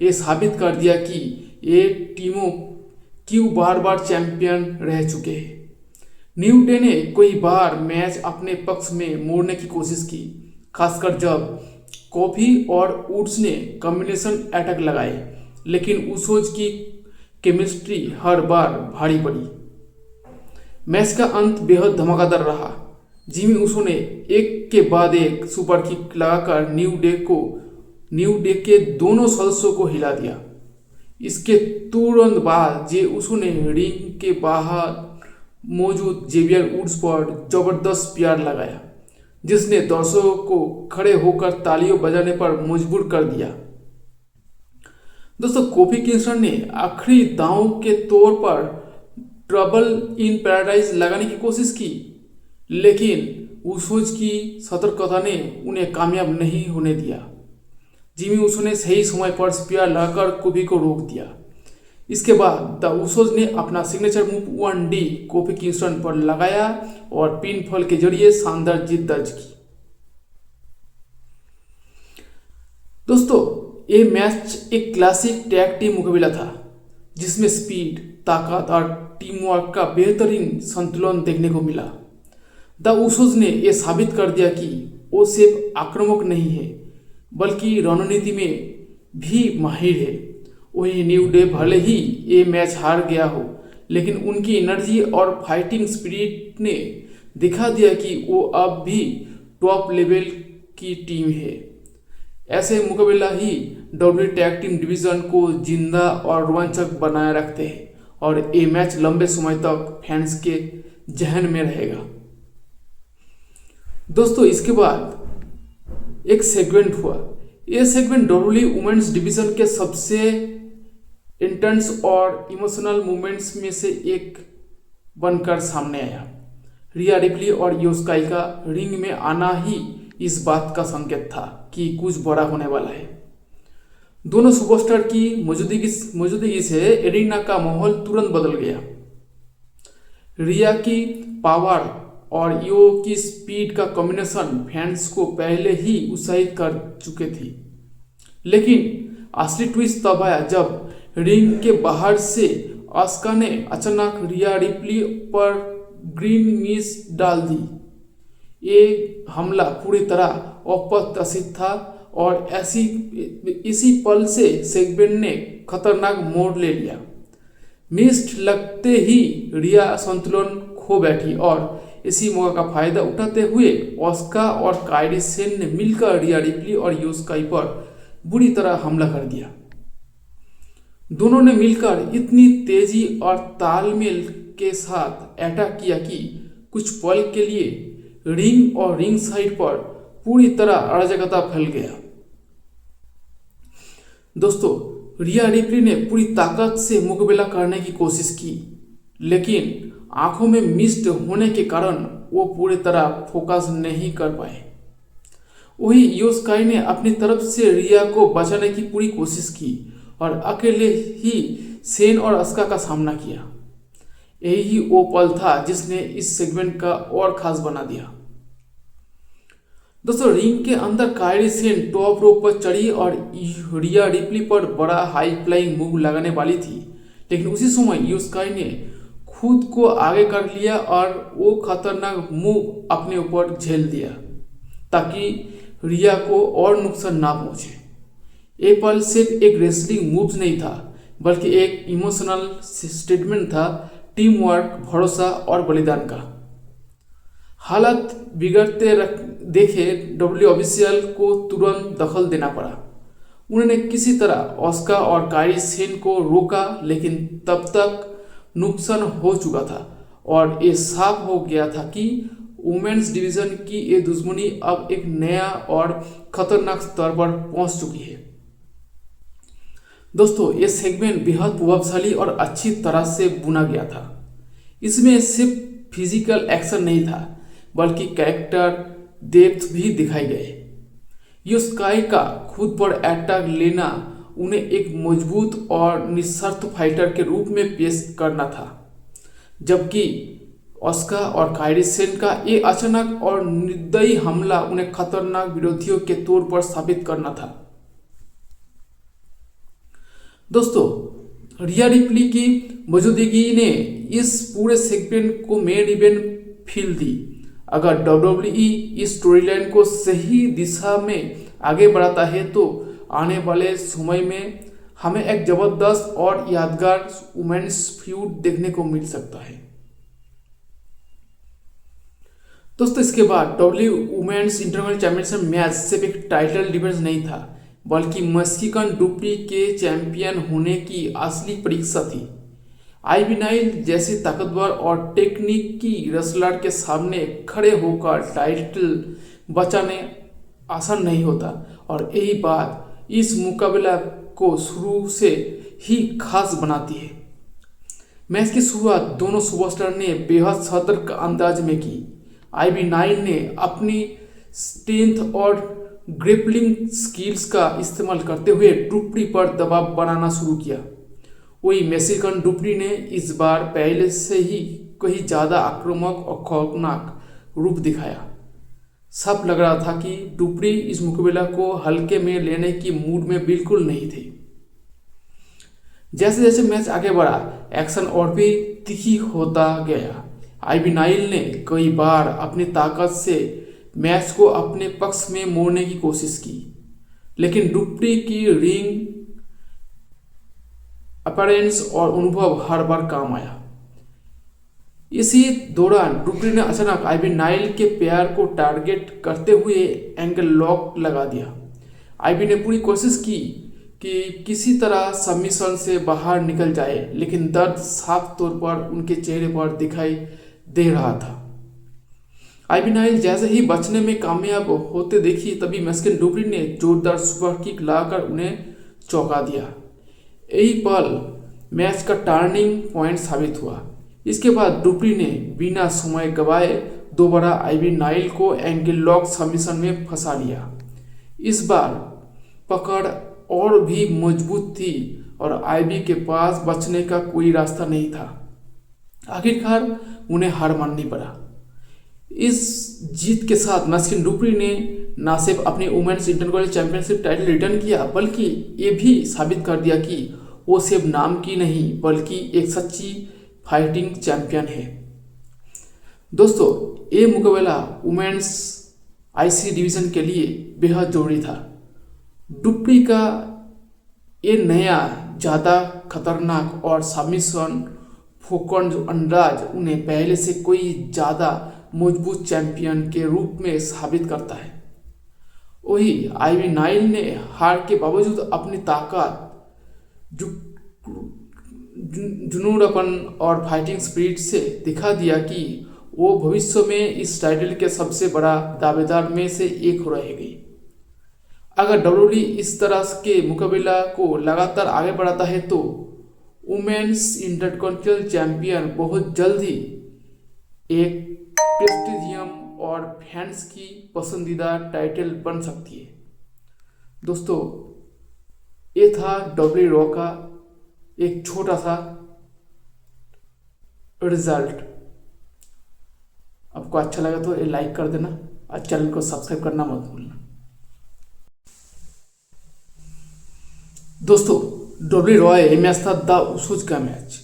ये साबित कर दिया कि ये टीमों क्यों बार बार चैंपियन रह चुके हैं। न्यू डे ने कई बार मैच अपने पक्ष में मोड़ने की कोशिश की, खासकर जब कॉफी और वुड्स ने कॉम्बिनेशन अटैक लगाए, लेकिन उसोज की केमिस्ट्री हर बार भारी पड़ी। मैच का अंत बेहद धमाकेदार रहा। जिमी उसो ने एक के बाद एक सुपर किक लगाकर न्यू डे के दोनों सदस्यों को हिला दिया। इसके तुरंत बाद जे उसो ने रिंग के बाहर मौजूद जेवियर वुड्स पर जबरदस्त प्यार लगाया, जिसने दर्शकों को खड़े होकर तालियों बजाने पर मजबूर कर दिया। दोस्तों, कोफी किंगस्टन ने आखिरी दांव के तौर पर ट्रबल इन पैराडाइज लगाने की कोशिश की, लेकिन उसोज की सतर्कता ने उन्हें कामयाब नहीं होने दिया। जिमी उसो ने सही समय पर स्पीयर लगाकर कोफी को रोक दिया। इसके बाद द उसोज ने अपना signature move 1D coffee Kingston पर लगाया और पिन फॉल के जरिए शानदार जीत दर्ज की। दोस्तों, ये मैच एक क्लासिक टैग टीम मुकाबला था, जिसमें स्पीड, ताकत और टीम वर्क का बेहतरीन संतुलन देखने को मिला। द उसोज ने यह साबित कर दिया कि वो सिर्फ आक्रामक नहीं है, बल्कि रणनीति में भी माहिर है। वही न्यू डे भले ही ये मैच हार गया हो, लेकिन उनकी एनर्जी और फाइटिंग स्पिरिट ने दिखा दिया कि वो अब भी टॉप लेवल की टीम है। ऐसे मुकाबला ही डब्ल्यू टैग टीम डिवीजन को जिंदा और रोमांचक बनाए रखते हैं और ये मैच लंबे समय तक फैंस के जहन में रहेगा। दोस्तों, इसके बाद एक सेगमेंट हुआ। यह सेगमेंट डब्ल्यू वुमेन्स डिवीजन के सबसे इंटेंस और इमोशनल मोमेंट्स में से एक बनकर सामने आया। रिया रिप्ली और यो स्काई का रिंग में आना ही इस बात का संकेत था कि कुछ बड़ा होने वाला है। दोनों सुपरस्टार की मौजूदगी से एरिना का माहौल तुरंत बदल गया। रिया की पावर और यो की स्पीड का कॉम्बिनेशन फैंस को पहले ही उत्साहित कर चुके थी, लेकिन असली ट्विस्ट तब आया जब रिंग के बाहर से आस्का ने अचानक रिया रिप्ली पर ग्रीन मिस डाल दी। ये हमला पूरी तरह अप्रत्याशित था और इसी पल से सेगमेंट ने खतरनाक मोड़ ले लिया। मिस्ड लगते ही रिया संतुलन खो बैठी और इसी मौका का फायदा उठाते हुए आस्का और काइरी सेन ने मिलकर रिया रिप्ली और यो स्काई पर बुरी तरह हमला कर दिया। दोनों ने मिलकर इतनी तेजी और तालमेल के साथ अटैक किया कि कुछ पल के लिए रिंग और रिंग साइड पर पूरी तरह अराजकता फैल गया। दोस्तों, रिया रिप्ली ने पूरी ताकत से मुकाबला करने की कोशिश की, लेकिन आंखों में मिस्ड होने के कारण वो पूरी तरह फोकस नहीं कर पाए। वही यो स्काई ने अपनी तरफ से रिया को बचाने की पूरी कोशिश की और अकेले ही सेन और अस्का का सामना किया। यही वो पल था जिसने इस सेगमेंट का और खास बना दिया। दोस्तों, रिंग के अंदर काइरी सेन टॉप रोप पर चढ़ी और रिया रिप्ली पर बड़ा हाई फ्लाइंग मूव लगाने वाली थी, लेकिन उसी समय यो स्काई ने खुद को आगे कर लिया और वो खतरनाक मूव अपने ऊपर झेल दिया ताकि रिया को और नुकसान ना पहुंचे। ये पल सिर्फ एक रेसलिंग मूव नहीं था, बल्कि एक इमोशनल स्टेटमेंट था, टीम वर्क, भरोसा और बलिदान का। हालात बिगड़ते देखे डब्ल्यू ऑफिशियल को तुरंत दखल देना पड़ा। उन्होंने किसी तरह ऑस्का और काइरी सेन को रोका, लेकिन तब तक नुकसान हो चुका था और ये साफ हो गया था कि वुमेन्स डिवीजन की ये दुश्मनी अब एक नया और खतरनाक स्तर पर पहुंच चुकी है। दोस्तों, ये सेगमेंट बेहद प्रभावशाली और अच्छी तरह से बुना गया था। इसमें सिर्फ फिजिकल एक्शन नहीं था, बल्कि कैरेक्टर डेप्थ भी दिखाए गए। यो स्काई का खुद पर अटैक लेना उन्हें एक मजबूत और निस्वार्थ फाइटर के रूप में पेश करना था, जबकि ऑस्का और काइरी सेन का ये अचानक और निर्दयी हमला उन्हें खतरनाक विरोधियों के तौर पर साबित करना था। दोस्तों रिया रिप्ली की मौजूदगी ने इस पूरे सेगमेंट को मेन इवेंट फील दी। अगर डब्ल्यूडब्ल्यूई इस स्टोरी लाइन को सही दिशा में आगे बढ़ाता है तो आने वाले समय में हमें एक जबरदस्त और यादगार वुमेन्स फ्यूड देखने को मिल सकता है। दोस्तों इसके बाद W women's international championship match सिर्फ एक टाइटल डिफेंस नहीं था, बल्कि मैक्सिकन डुप्री के चैंपियन होने की असली परीक्षा थी। आईवी नाइल जैसी ताकतवर और टेक्निकी रेसलर के सामने खड़े होकर टाइटल बचाने आसान नहीं होता, और यही बात इस मुकाबला को शुरू से ही खास बनाती है। मैच की शुरुआत दोनों सुपरस्टार ने बेहद सतर्क अंदाज में की। आईवी नाइल ने अपनी स्ट्रेंथ और ग्रिपलिंग स्किल्स का इस्तेमाल करते हुए डुप्री पर दबाव बनाना शुरू किया। वही मैक्सिकन डुप्री ने इस बार पहले से ही कहीं ज़्यादा आक्रामक और खौफनाक रूप दिखाया। सब लग रहा था कि डुप्री इस मुकाबला को हल्के में लेने की मूड में बिल्कुल नहीं थे। जैसे जैसे मैच आगे बढ़ा, एक्शन और भी तीखी होता गया। आईवी नाइल ने कई बार अपनी ताकत से मैच को अपने पक्ष में मोड़ने की कोशिश की, लेकिन डुप्री की रिंग अपीयरेंस और अनुभव हर बार काम आया। इसी दौरान डुप्री ने अचानक आईवी नाइल के पैर को टारगेट करते हुए एंगल लॉक लगा दिया। आईवी ने पूरी कोशिश की कि किसी तरह सबमिशन से बाहर निकल जाए, लेकिन दर्द साफ तौर पर उनके चेहरे पर दिखाई दे रहा था। आईवी नाइल जैसे ही बचने में कामयाब होते देखी, तभी मैक्सिकन डुप्री ने जोरदार सुपर किक लाकर उन्हें चौंका दिया। यही पल मैच का टर्निंग पॉइंट साबित हुआ। इसके बाद डुप्री ने बिना समय गवाए दोबारा आईवी नाइल को एंगल लॉक सबमिशन में फंसा लिया। इस बार पकड़ और भी मजबूत थी और आईवी के पास बचने का कोई रास्ता नहीं था। आखिरकार उन्हें हार माननी पड़ा। इस जीत के साथ मैक्सिकन डुप्री ने न सिर्फ अपनी women's international championship title return किया, बल्कि ये भी साबित कर दिया कि वो सिर्फ नाम की नहीं बल्कि एक सच्ची फाइटिंग चैंपियन है। दोस्तों ये मुकाबला वुमेन्स आईसी डिवीजन के लिए बेहद जरूरी था। डुप्री का ये नया ज़्यादा खतरनाक और सबमिशन फोकन अंदाज उन्हें पहले से कोई ज़्यादा मजबूत चैंपियन के रूप में साबित करता है। वही आईवी नाइल ने हार के बावजूद अपनी ताकत, जुनूनपन और फाइटिंग स्पिरिट से दिखा दिया कि वो भविष्य में इस टाइटल के सबसे बड़ा दावेदार में से एक रहेगी। अगर डब्ल्यूडब्ल्यूई इस तरह के मुकाबला को लगातार आगे बढ़ाता है तो वुमेन्स इंटरकॉन्टिनेंटल चैंपियन बहुत जल्द ही एक प्रेस्टिजियम और फैंस की पसंदीदा टाइटल बन सकती है। दोस्तों ये था डब्ल्यू रॉ का एक छोटा सा रिजल्ट। आपको अच्छा लगा तो ये लाइक कर देना और चैनल को सब्सक्राइब करना मत भूलना। दोस्तों डब्ल्यू रॉय मैच था द उसूज का मैच।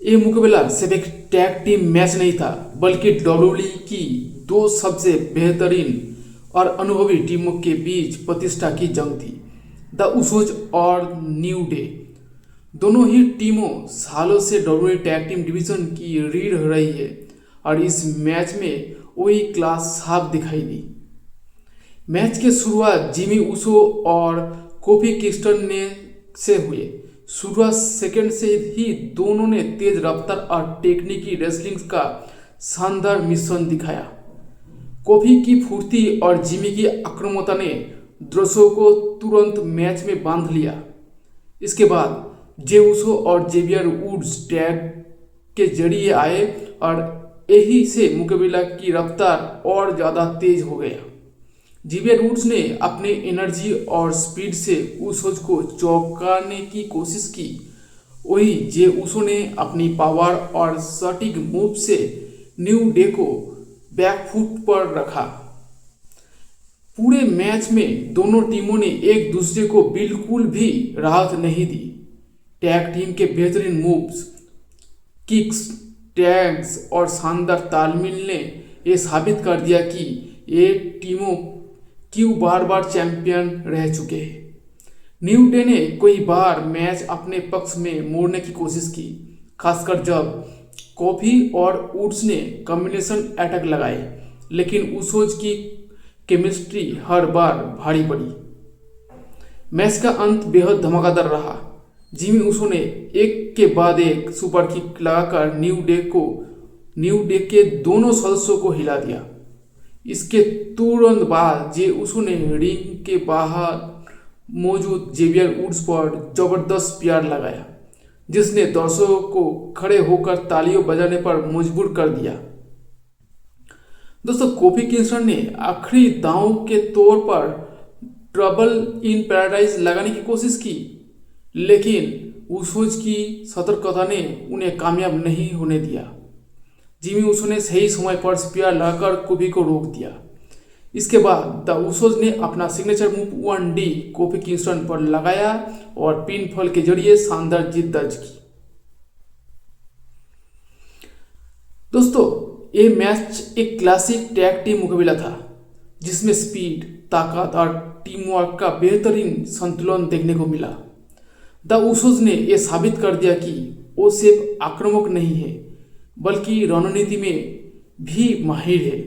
ये मुकाबला सिर्फ एक टैग टीम मैच नहीं था, बल्कि डब्ल्यूडब्ल्यूई की दो सबसे बेहतरीन और अनुभवी टीमों के बीच प्रतिष्ठा की जंग थी। द उसूज और न्यू डे दोनों ही टीमों सालों से डब्ल्यूडब्ल्यूई टैग टीम डिवीजन की रीढ़ रही है, और इस मैच में वही क्लास साफ दिखाई दी। मैच के शुरुआत जिमी उसो और कोफी किंगस्टन ने से हुए। शुरुआत सेकंड से ही दोनों ने तेज रफ्तार और टेक्निकी रेसलिंग का शानदार मिश्रण दिखाया। कोफी की फुर्ती और जिमी की आक्रामकता ने दर्शकों को तुरंत मैच में बांध लिया। इसके बाद जे उसो और जेवियर वुड्स टैग के जरिए आए और यही से मुकाबला की रफ्तार और ज़्यादा तेज हो गया। जेवियर वुड्स ने अपने एनर्जी और स्पीड से उसोज को चौंकाने की कोशिश की। वही जे उसो ने अपनी पावर और सटीक मूव से न्यू डे को बैकफुट पर रखा। पूरे मैच में दोनों टीमों ने एक दूसरे को बिल्कुल भी राहत नहीं दी। टैग टीम के बेहतरीन मूव्स, किक्स, टैग्स और शानदार तालमेल ने ये साबित कर दिया कि ये टीमों क्यों बार बार चैंपियन रह चुके हैं। न्यू डे ने कई बार मैच अपने पक्ष में मोड़ने की कोशिश की, खासकर जब कॉफी और वुड्स ने कॉम्बिनेशन अटैक लगाए, लेकिन उसोज की केमिस्ट्री हर बार भारी पड़ी। मैच का अंत बेहद धमाकेदार रहा। जिमी उसो ने एक के बाद एक सुपर किक लगाकर न्यू डे के दोनों सदस्यों को हिला दिया। इसके तुरंत बाद जे उसो ने रिंग के बाहर मौजूद जेवियर वुड्स पर जबरदस्त प्यार लगाया, जिसने दर्शकों को खड़े होकर तालियों बजाने पर मजबूर कर दिया। दोस्तों, कोफी किंगस्टन ने आखिरी दांव के तौर पर ट्रबल इन पैराडाइज लगाने की कोशिश की, लेकिन उसोज की सतर्कता ने उन्हें कामयाब नहीं होने दिया। जिमी उसो ने सही समय पर स्पीयर लगाकर कोफी को रोक दिया। इसके बाद द उसोज ने अपना signature move 1D coffee Kingston पर लगाया और पिन फॉल के जरिए शानदार जीत दर्ज की। दोस्तों, ये मैच एक क्लासिक टैग टीम मुकाबला था, जिसमें स्पीड, ताकत और टीम वर्क का बेहतरीन संतुलन देखने को मिला। द उसोज ने यह साबित कर दिया कि वो सिर्फ आक्रामक नहीं है, बल्कि रणनीति में भी माहिर है।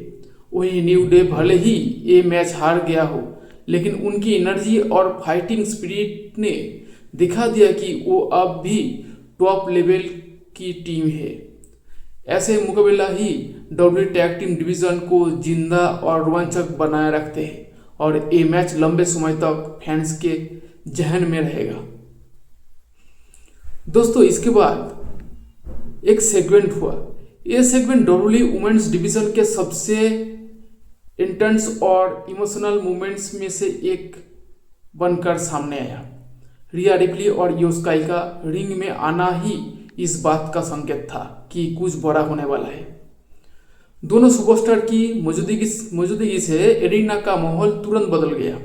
वही न्यू डे भले ही ये मैच हार गया हो, लेकिन उनकी एनर्जी और फाइटिंग स्पिरिट ने दिखा दिया कि वो अब भी टॉप लेवल की टीम है। ऐसे मुकाबला ही डब्ल्यू टैग टीम डिवीजन को जिंदा और रोमांचक बनाए रखते हैं और ये मैच लंबे समय तक फैंस के जहन में रहेगा। दोस्तों, इसके बाद एक सेगमेंट हुआ। ये सेगमेंट डब्ल्यू वुमेन्स डिवीजन के सबसे इंटेंस और इमोशनल मोमेंट्स में से एक बनकर सामने आया। रिया रिप्ली और यो स्काई का रिंग में आना ही इस बात का संकेत था कि कुछ बड़ा होने वाला है। दोनों सुपरस्टार की मौजूदगी से एरिना का माहौल तुरंत बदल गया।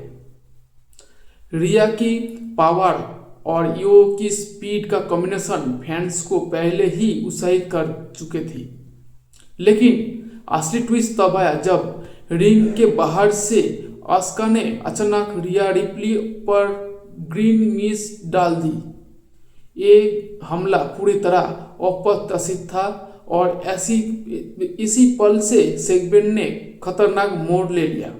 रिया की पावर और यो की स्पीड का कॉम्बिनेशन फैंस को पहले ही उत्साहित कर चुके थी, लेकिन असली ट्विस्ट तब आया जब रिंग के बाहर से आस्का ने अचानक रिया रिप्ली पर ग्रीन मिस डाल दी। ये हमला पूरी तरह अप्रत्याशित था और इसी पल से सेगमेंट ने खतरनाक मोड़ ले लिया।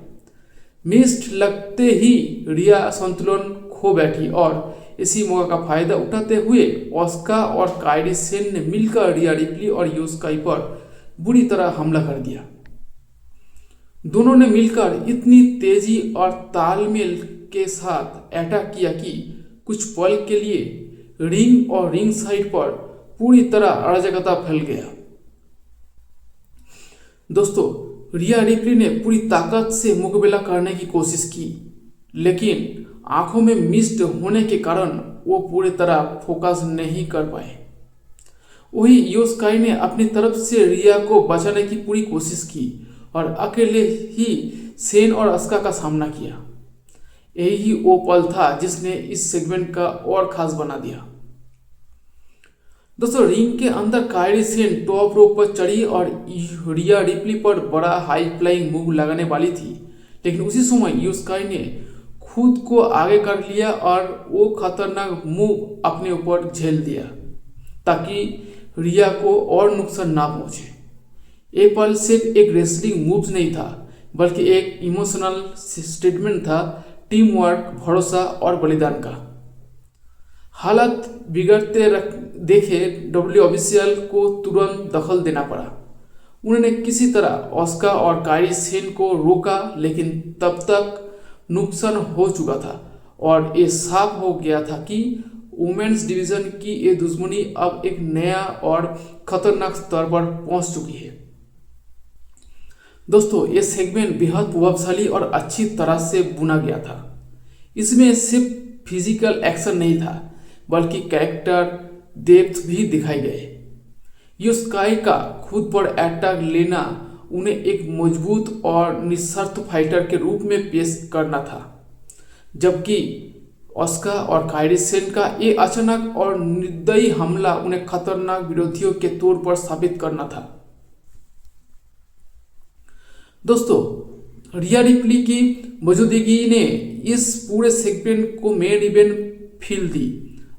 मिस्ड लगते ही रिया संतुलन खो बैठी और इसी मौका का फायदा उठाते हुए ऑस्का और कायरी सेन ने मिलकर रिया रिप्ली और यो स्काई पर बुरी तरह हमला कर दिया। दोनों ने मिलकर इतनी तेजी और तालमेल के साथ अटैक किया कि कुछ पल के लिए रिंग और रिंग साइड पर पूरी तरह अराजकता फैल गया। दोस्तों, रिया रिप्ली ने पूरी ताकत से मुकाबला करने की कोशिश की, लेकिन आंखों में मिस्ड होने के कारण वो पूरी तरह फोकस नहीं कर पाए। वही यो स्काई ने अपनी तरफ से रिया को बचाने की पूरी कोशिश की और अकेले ही सेन और अस्का का सामना किया। यही वो पल था जिसने इस सेगमेंट का और खास बना दिया। दोस्तों, रिंग के अंदर कायरी सेन टॉप रोप पर चढ़ी और रिया रिप्ली पर बड़ा हाई फ्लाइंग मूव लगाने वाली थी, लेकिन उसी समय यो स्काई ने खुद को आगे कर लिया और वो खतरनाक मूव अपने ऊपर झेल दिया ताकि रिया को और नुकसान ना पहुंचे। ये पल सिर्फ एक रेसलिंग मूव नहीं था, बल्कि एक इमोशनल स्टेटमेंट था, टीम वर्क, भरोसा और बलिदान का। हालात बिगड़ते देखे डब्ल्यू ऑफिशियल को तुरंत दखल देना पड़ा। उन्होंने किसी तरह ऑस्का और कायरी सेन को रोका, लेकिन तब तक नुकसान हो चुका था और ये साफ हो गया था कि वुमेन्स डिवीजन की ये दुश्मनी अब एक नया और खतरनाक स्तर पर पहुंच चुकी है। दोस्तों, ये सेगमेंट बेहद प्रभावशाली और अच्छी तरह से बुना गया था। इसमें सिर्फ फिजिकल एक्शन नहीं था, बल्कि कैरेक्टर डेप्थ भी दिखाई गए। यो स्काई का खुद पर अटैक लेना उन्हें एक मजबूत और निस्वार्थ फाइटर के रूप में पेश करना था, जबकि ऑस्का और कायरी सेन का ये अचानक और निर्दयी हमला उन्हें खतरनाक विरोधियों के तौर पर साबित करना था। दोस्तों, रिया रिप्ली की मौजूदगी ने इस पूरे सेगमेंट को मेन इवेंट फील दी।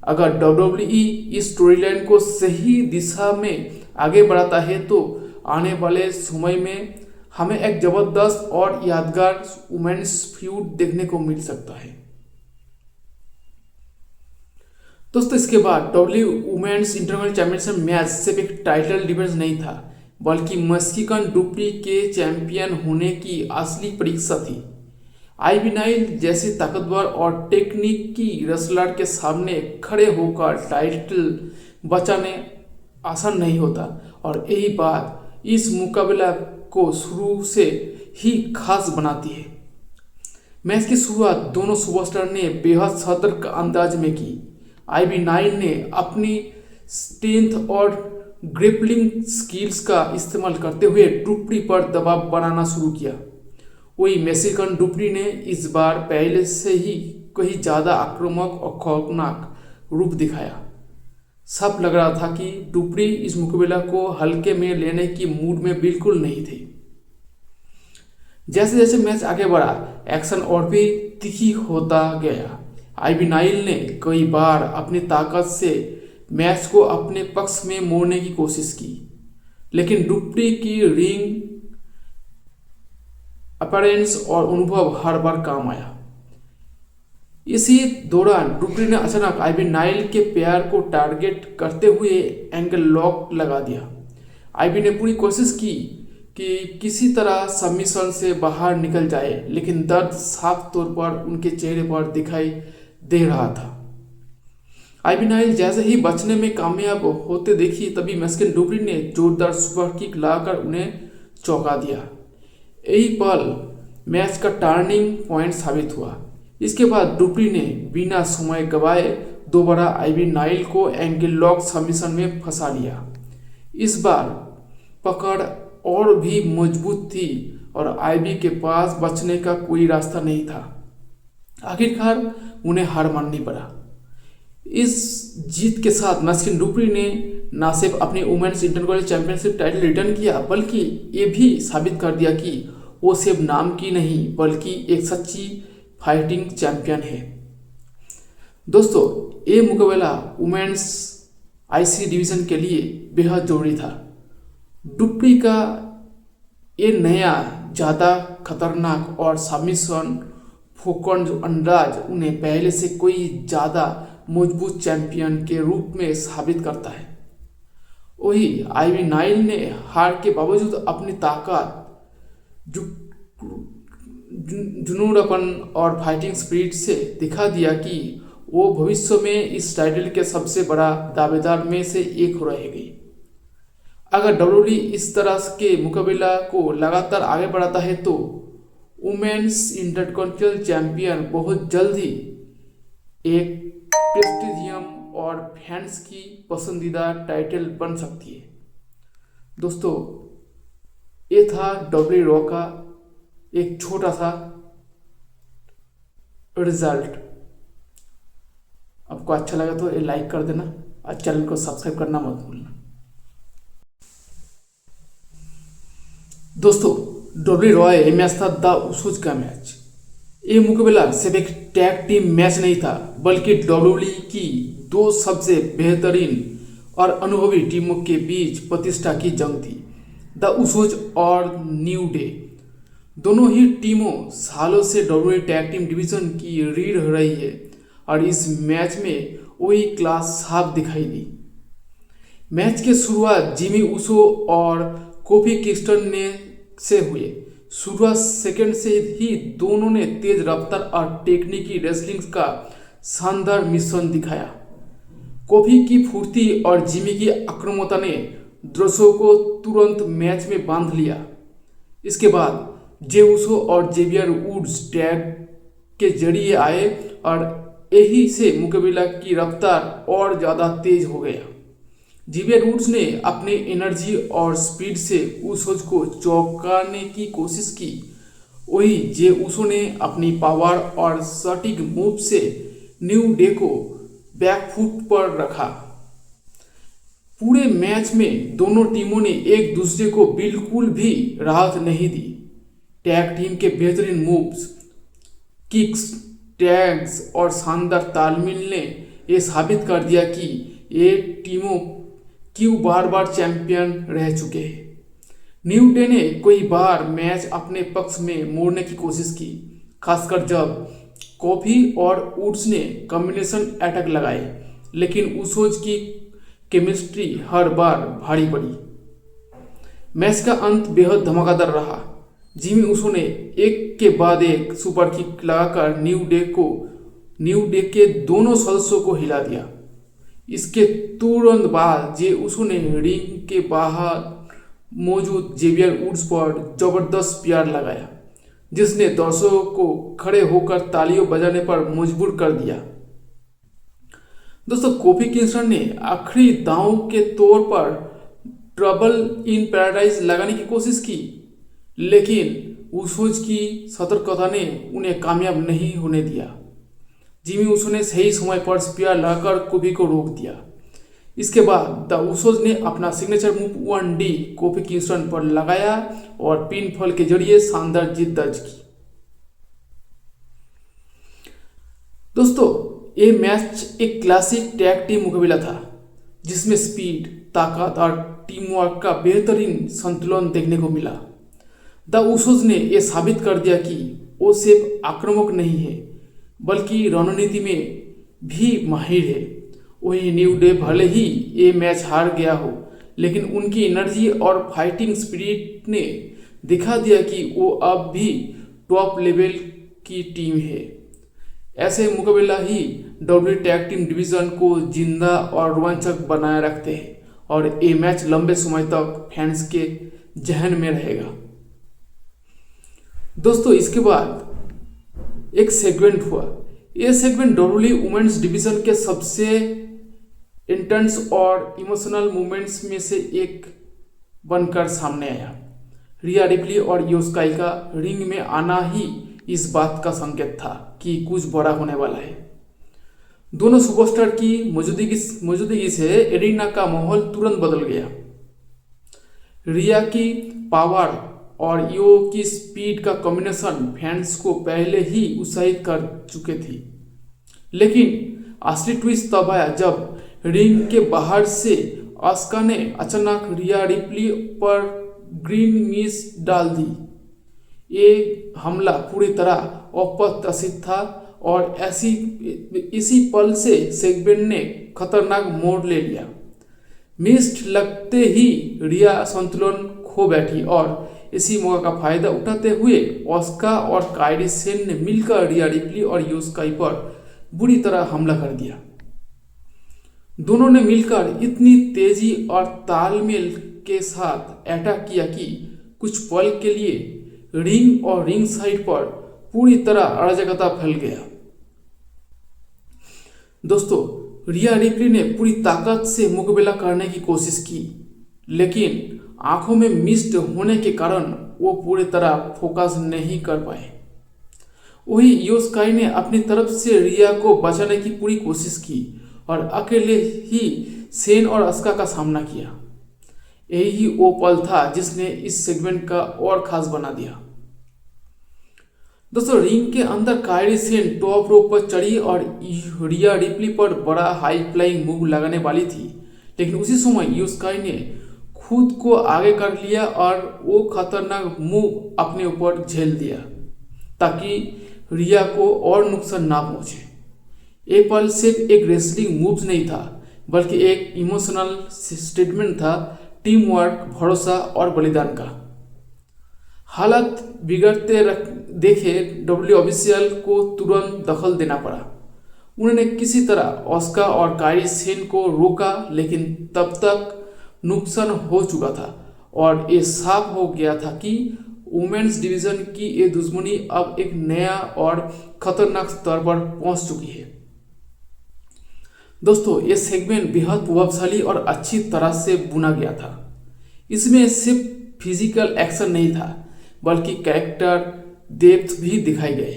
अगर डब्ल्यूडब्ल्यूई इस स्टोरीलाइन को सही दिशा में आगे बढ़ाता है तो आने वाले समय में हमें एक जबरदस्त और यादगार वुमेन्स फ्यूड देखने को मिल सकता है। दोस्तों, इसके बाद W women's international championship match सिर्फ एक टाइटल डिफेंस नहीं था, बल्कि मैक्सिकन डुप्री के चैंपियन होने की असली परीक्षा थी। आईवी नाइल जैसी ताकतवर और टेक्निकी रेसलर के सामने खड़े होकर टाइटल बचाने आसान नहीं होता, और यही बात इस मुकाबला को शुरू से ही खास बनाती है। मैच की शुरुआत दोनों सुपरस्टार ने बेहद सतर्क अंदाज में की। आईवी नाइल ने अपनी स्ट्रेंथ और ग्रिपलिंग स्किल्स का इस्तेमाल करते हुए डुप्री पर दबाव बनाना शुरू किया। वही मैक्सिकन डुप्री ने इस बार पहले से ही कहीं ज़्यादा आक्रामक और खौफनाक रूप दिखाया। सब लग रहा था कि डुप्री इस मुकाबला को हल्के में लेने की मूड में बिल्कुल नहीं थी। जैसे जैसे मैच आगे बढ़ा, एक्शन और भी तीखी होता गया। आईवी नाइल ने कई बार अपनी ताकत से मैच को अपने पक्ष में मोड़ने की कोशिश की, लेकिन डुप्री की रिंग अपीयरेंस और अनुभव हर बार काम आया। इसी दौरान डुप्री ने अचानक आईवी नाइल के पैर को टारगेट करते हुए एंगल लॉक लगा दिया। आईवी ने पूरी कोशिश की कि किसी तरह सबमिशन से बाहर निकल जाए, लेकिन दर्द साफ तौर पर उनके चेहरे पर दिखाई दे रहा था। आईवी नाइल जैसे ही बचने में कामयाब होते देखी, तभी मैक्सिकन डुप्री ने जोरदार सुपर किक लगाकर उन्हें चौंका दिया। यही पल मैच का टर्निंग पॉइंट साबित हुआ। इसके बाद डुप्री ने बिना समय गवाए दोबारा आईवी नाइल को एंगल लॉक सबमिशन में फंसा लिया। इस बार पकड़ और भी मजबूत थी और आईवी के पास बचने का कोई रास्ता नहीं था। आखिरकार उन्हें हार माननी पड़ा। इस जीत के साथ मैक्सिकन डुप्री ने न सिर्फ अपनी women's international championship title return किया, बल्कि ये भी साबित कर दिया कि वो सिर्फ नाम की नहीं, बल्कि एक सच्ची फाइटिंग चैंपियन है। दोस्तों, ये मुकाबला वुमेन्स आईसी डिवीजन के लिए बेहद जरूरी था। डुप्री का ये नया ज़्यादा खतरनाक और सबमिशन फोकस्ड अंदाज उन्हें पहले से कोई ज़्यादा मजबूत चैंपियन के रूप में साबित करता है। वही आईवी नाइल ने हार के बावजूद अपनी ताकत, जुनूनपन और फाइटिंग स्पिरिट से दिखा दिया कि वो भविष्य में इस टाइटल के सबसे बड़ा दावेदार में से एक हो रहेगी। अगर डब्ल्यूडब्ल्यूई इस तरह के मुकाबला को लगातार आगे बढ़ाता है तो वुमेन्स इंटरकॉन्टिनेंटल चैंपियन बहुत जल्द ही एक प्रेस्टिजियम और फैंस की पसंदीदा टाइटल बन सकती है। दोस्तों, ये था डब्ल्यूडब्ल्यूई रॉ का एक छोटा सा रिजल्ट। आपको अच्छा लगा तो ये लाइक कर देना और चैनल को सब्सक्राइब करना मत भूलना। दोस्तों, डब्ल्यूडब्ल्यूई रॉ ये मैच था द उसूज का मैच। ये मुकाबला सिर्फ एक टैग टीम मैच नहीं था, बल्कि डब्ल्यूडब्ल्यूई की दो सबसे बेहतरीन और अनुभवी टीमों के बीच प्रतिष्ठा की जंग थी। द उसूज और न्यू डे दोनों ही टीमों सालों से डब्ल्यूडब्ल्यूई टैग टीम डिवीजन की रीढ़ रही है और इस मैच में वही क्लास साफ दिखाई दी। मैच की शुरुआत जिमी ऊसो और कोफी किंगस्टन ने से हुए। शुरुआत सेकंड से ही दोनों ने तेज रफ्तार और टेक्निकी रेसलिंग का शानदार मिश्रण दिखाया। कोफी की फुर्ती और जिमी की आक्रामकता ने दर्शकों को तुरंत मैच में बांध लिया। इसके बाद जे ऊसो और जेवियर वुड्स टैग के जरिए आए और यही से मुकाबला की रफ्तार और ज़्यादा तेज हो गया। जेवियर वुड्स ने अपने एनर्जी और स्पीड से ऊसोज को चौंकाने की कोशिश की। वही जे ऊसो ने अपनी पावर और सटीक मूव से न्यू डे को बैकफुट पर रखा। पूरे मैच में दोनों टीमों ने एक दूसरे को बिल्कुल भी राहत नहीं दी। टैग टीम के बेहतरीन मूव्स, किक्स, टैग्स और शानदार तालमेल ने यह साबित कर दिया कि ये टीमों क्यों बार बार चैंपियन रह चुके हैं। न्यू डे ने कई बार मैच अपने पक्ष में मोड़ने की कोशिश की, खासकर जब कॉफी और वुड्स ने कॉम्बिनेशन अटैक लगाए, लेकिन उसोज की केमिस्ट्री हर बार भारी पड़ी। मैच का अंत बेहद धमाकेदार रहा। जिमी उसो ने एक के बाद एक सुपर किक लगाकर न्यू डे के दोनों सदस्यों को हिला दिया। इसके तुरंत बाद जे उसो ने रिंग के बाहर मौजूद जेवियर वुड्स पर जबरदस्त प्यार लगाया, जिसने दर्शकों को खड़े होकर तालियों बजाने पर मजबूर कर दिया। दोस्तों, कोफी किंगस्टन ने आखिरी दांव के तौर पर ट्रबल इन पैराडाइज लगाने की कोशिश की, लेकिन उसोज की सतर्कता ने उन्हें कामयाब नहीं होने दिया। जिमी उसो ने सही समय पर स्पीयर लगाकर कोफी को रोक दिया। इसके बाद द उसोज ने अपना signature move 1D coffee Kingston पर लगाया और पिन फॉल के जरिए शानदार जीत दर्ज की। दोस्तों, ये मैच एक क्लासिक टैग टीम मुकाबला था, जिसमें स्पीड, ताकत और टीम वर्क का बेहतरीन संतुलन देखने को मिला। द उसोज ने यह साबित कर दिया कि वो सिर्फ आक्रामक नहीं है, बल्कि रणनीति में भी माहिर है। वही न्यू डे भले ही ये मैच हार गया हो, लेकिन उनकी एनर्जी और फाइटिंग स्पिरिट ने दिखा दिया कि वो अब भी टॉप लेवल की टीम है। ऐसे मुकाबला ही डब्ल्यू टैग टीम डिवीजन को जिंदा और रोमांचक बनाए रखते हैं और ये मैच लंबे समय तक फैंस के जहन में रहेगा। दोस्तों, इसके बाद एक सेगमेंट हुआ। यह सेगमेंट डब्ल्यू वुमेन्स डिवीजन के सबसे इंटेंस और इमोशनल मोमेंट्स में से एक बनकर सामने आया। रिया रिप्ली और यो स्काई का रिंग में आना ही इस बात का संकेत था कि कुछ बड़ा होने वाला है। दोनों सुपरस्टार की मौजूदगी से एरिना का माहौल तुरंत बदल गया। रिया की पावर और यो की स्पीड का कॉम्बिनेशन फैंस को पहले ही उत्साहित कर चुके थी, लेकिन असली ट्विस्ट तब आया जब रिंग के बाहर से आस्का ने अचानक रिया रिप्ली पर ग्रीन मिस डाल दी। ये हमला पूरी तरह अप्रत्याशित था और इसी पल से सेगमेंट ने खतरनाक मोड़ ले लिया। मिस्ट लगते ही रिया संतुलन खो बैठी और इसी मौका का फायदा उठाते हुए ऑस्का और कायरी सेन ने मिलकर रिया रिप्ली और यो स्काई पर बुरी तरह हमला कर दिया। दोनों ने मिलकर इतनी तेजी और तालमेल के साथ अटैक किया कि कुछ पल के लिए रिंग और रिंग साइड पर पूरी तरह अराजकता फैल गया। दोस्तों, रिया रिप्ली ने पूरी ताकत से मुकाबला करने की कोशिश की, लेकिन आंखों में मिस्ट होने के कारण वो पूरी तरह फोकस नहीं कर पाए। वही यो स्काई ने अपनी तरफ से रिया को बचाने की पूरी कोशिश की और अकेले ही सेन और अस्का का सामना किया। यही वो पल था जिसने इस सेगमेंट का और खास बना दिया। दोस्तों, रिंग के अंदर कायरी सेन टॉप रोप पर चढ़ी और रिया रिप्ली पर बड़ा हाई फ्लाइंग मूव लगाने वाली थी, लेकिन उसी समय यो स्काई ने खुद को आगे कर लिया और वो खतरनाक मूव अपने ऊपर झेल दिया ताकि रिया को और नुकसान ना पहुंचे। ये पल सिर्फ एक रेसलिंग मूव नहीं था, बल्कि एक इमोशनल स्टेटमेंट था टीम वर्क, भरोसा और बलिदान का। हालत बिगड़ते देखे डब्ल्यू ऑफिशियल को तुरंत दखल देना पड़ा। उन्होंने किसी तरह ऑस्का और कायरी सेन को रोका, लेकिन तब तक नुकसान हो चुका था और ये साफ हो गया था कि वुमेन्स डिवीजन की ये दुश्मनी अब एक नया और खतरनाक स्तर पर पहुंच चुकी है। दोस्तों, ये सेगमेंट बेहद प्रभावशाली और अच्छी तरह से बुना गया था। इसमें सिर्फ फिजिकल एक्शन नहीं था, बल्कि कैरेक्टर डेप्थ भी दिखाई गए।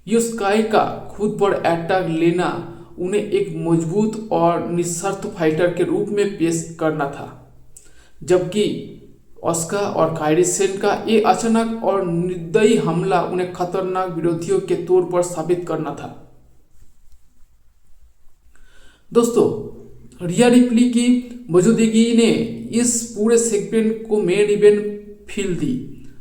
यो स्काई का खुद पर अटैक लेना उन्हें एक मजबूत और निस्वार्थ फाइटर के रूप में पेश करना था, जबकि ऑस्का और कायरी सेन का ये अचानक और निर्दयी हमला उन्हें खतरनाक विरोधियों के तौर पर साबित करना था। दोस्तों, रिया रिप्ली की मौजूदगी ने इस पूरे सेगमेंट को मेन इवेंट फील दी।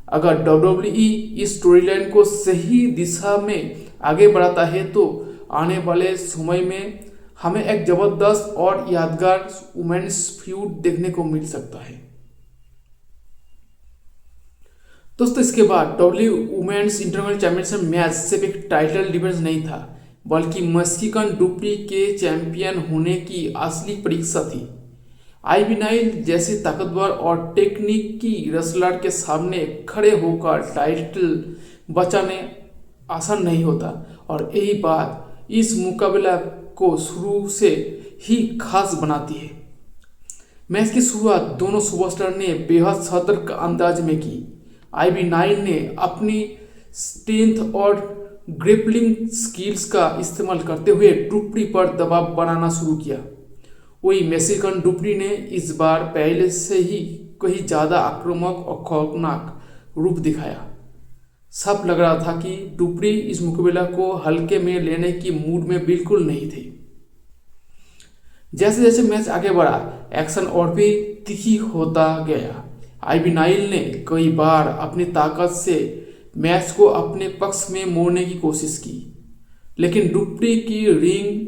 अगर डब्ल्यूडब्ल्यूई इस स्टोरी लाइन को सही दिशा में आगे बढ़ाता है तो आने वाले समय में हमें एक जबरदस्त और यादगार वुमेन्स फ्यूड देखने को मिल सकता है। दोस्तों, इसके बाद W women's international championship match सिर्फ एक टाइटल डिफेंस नहीं था, बल्कि मैक्सिकन डुप्री के चैंपियन होने की असली परीक्षा थी। आईवी नाइल जैसे ताकतवर और टेक्निकी रेसलर के सामने खड़े होकर टाइटल बचाने आसान नहीं होता, और यही बात इस मुकाबला को शुरू से ही खास बनाती है। मैच की शुरुआत दोनों सुपरस्टार ने बेहद सतर्क अंदाज में की। आईवी नाइल ने अपनी स्ट्रेंथ और ग्रिपलिंग स्किल्स का इस्तेमाल करते हुए डुप्री पर दबाव बनाना शुरू किया। वही मैक्सिकन डुप्री ने इस बार पहले से ही कहीं ज़्यादा आक्रामक और खौफनाक रूप दिखाया। सब लग रहा था कि डुप्री इस मुकाबला को हल्के में लेने की मूड में बिल्कुल नहीं थे। जैसे जैसे मैच आगे बढ़ा, एक्शन और भी तीखी होता गया। आईवी नाइल ने कई बार अपनी ताकत से मैच को अपने पक्ष में मोड़ने की कोशिश की, लेकिन डुप्री की रिंग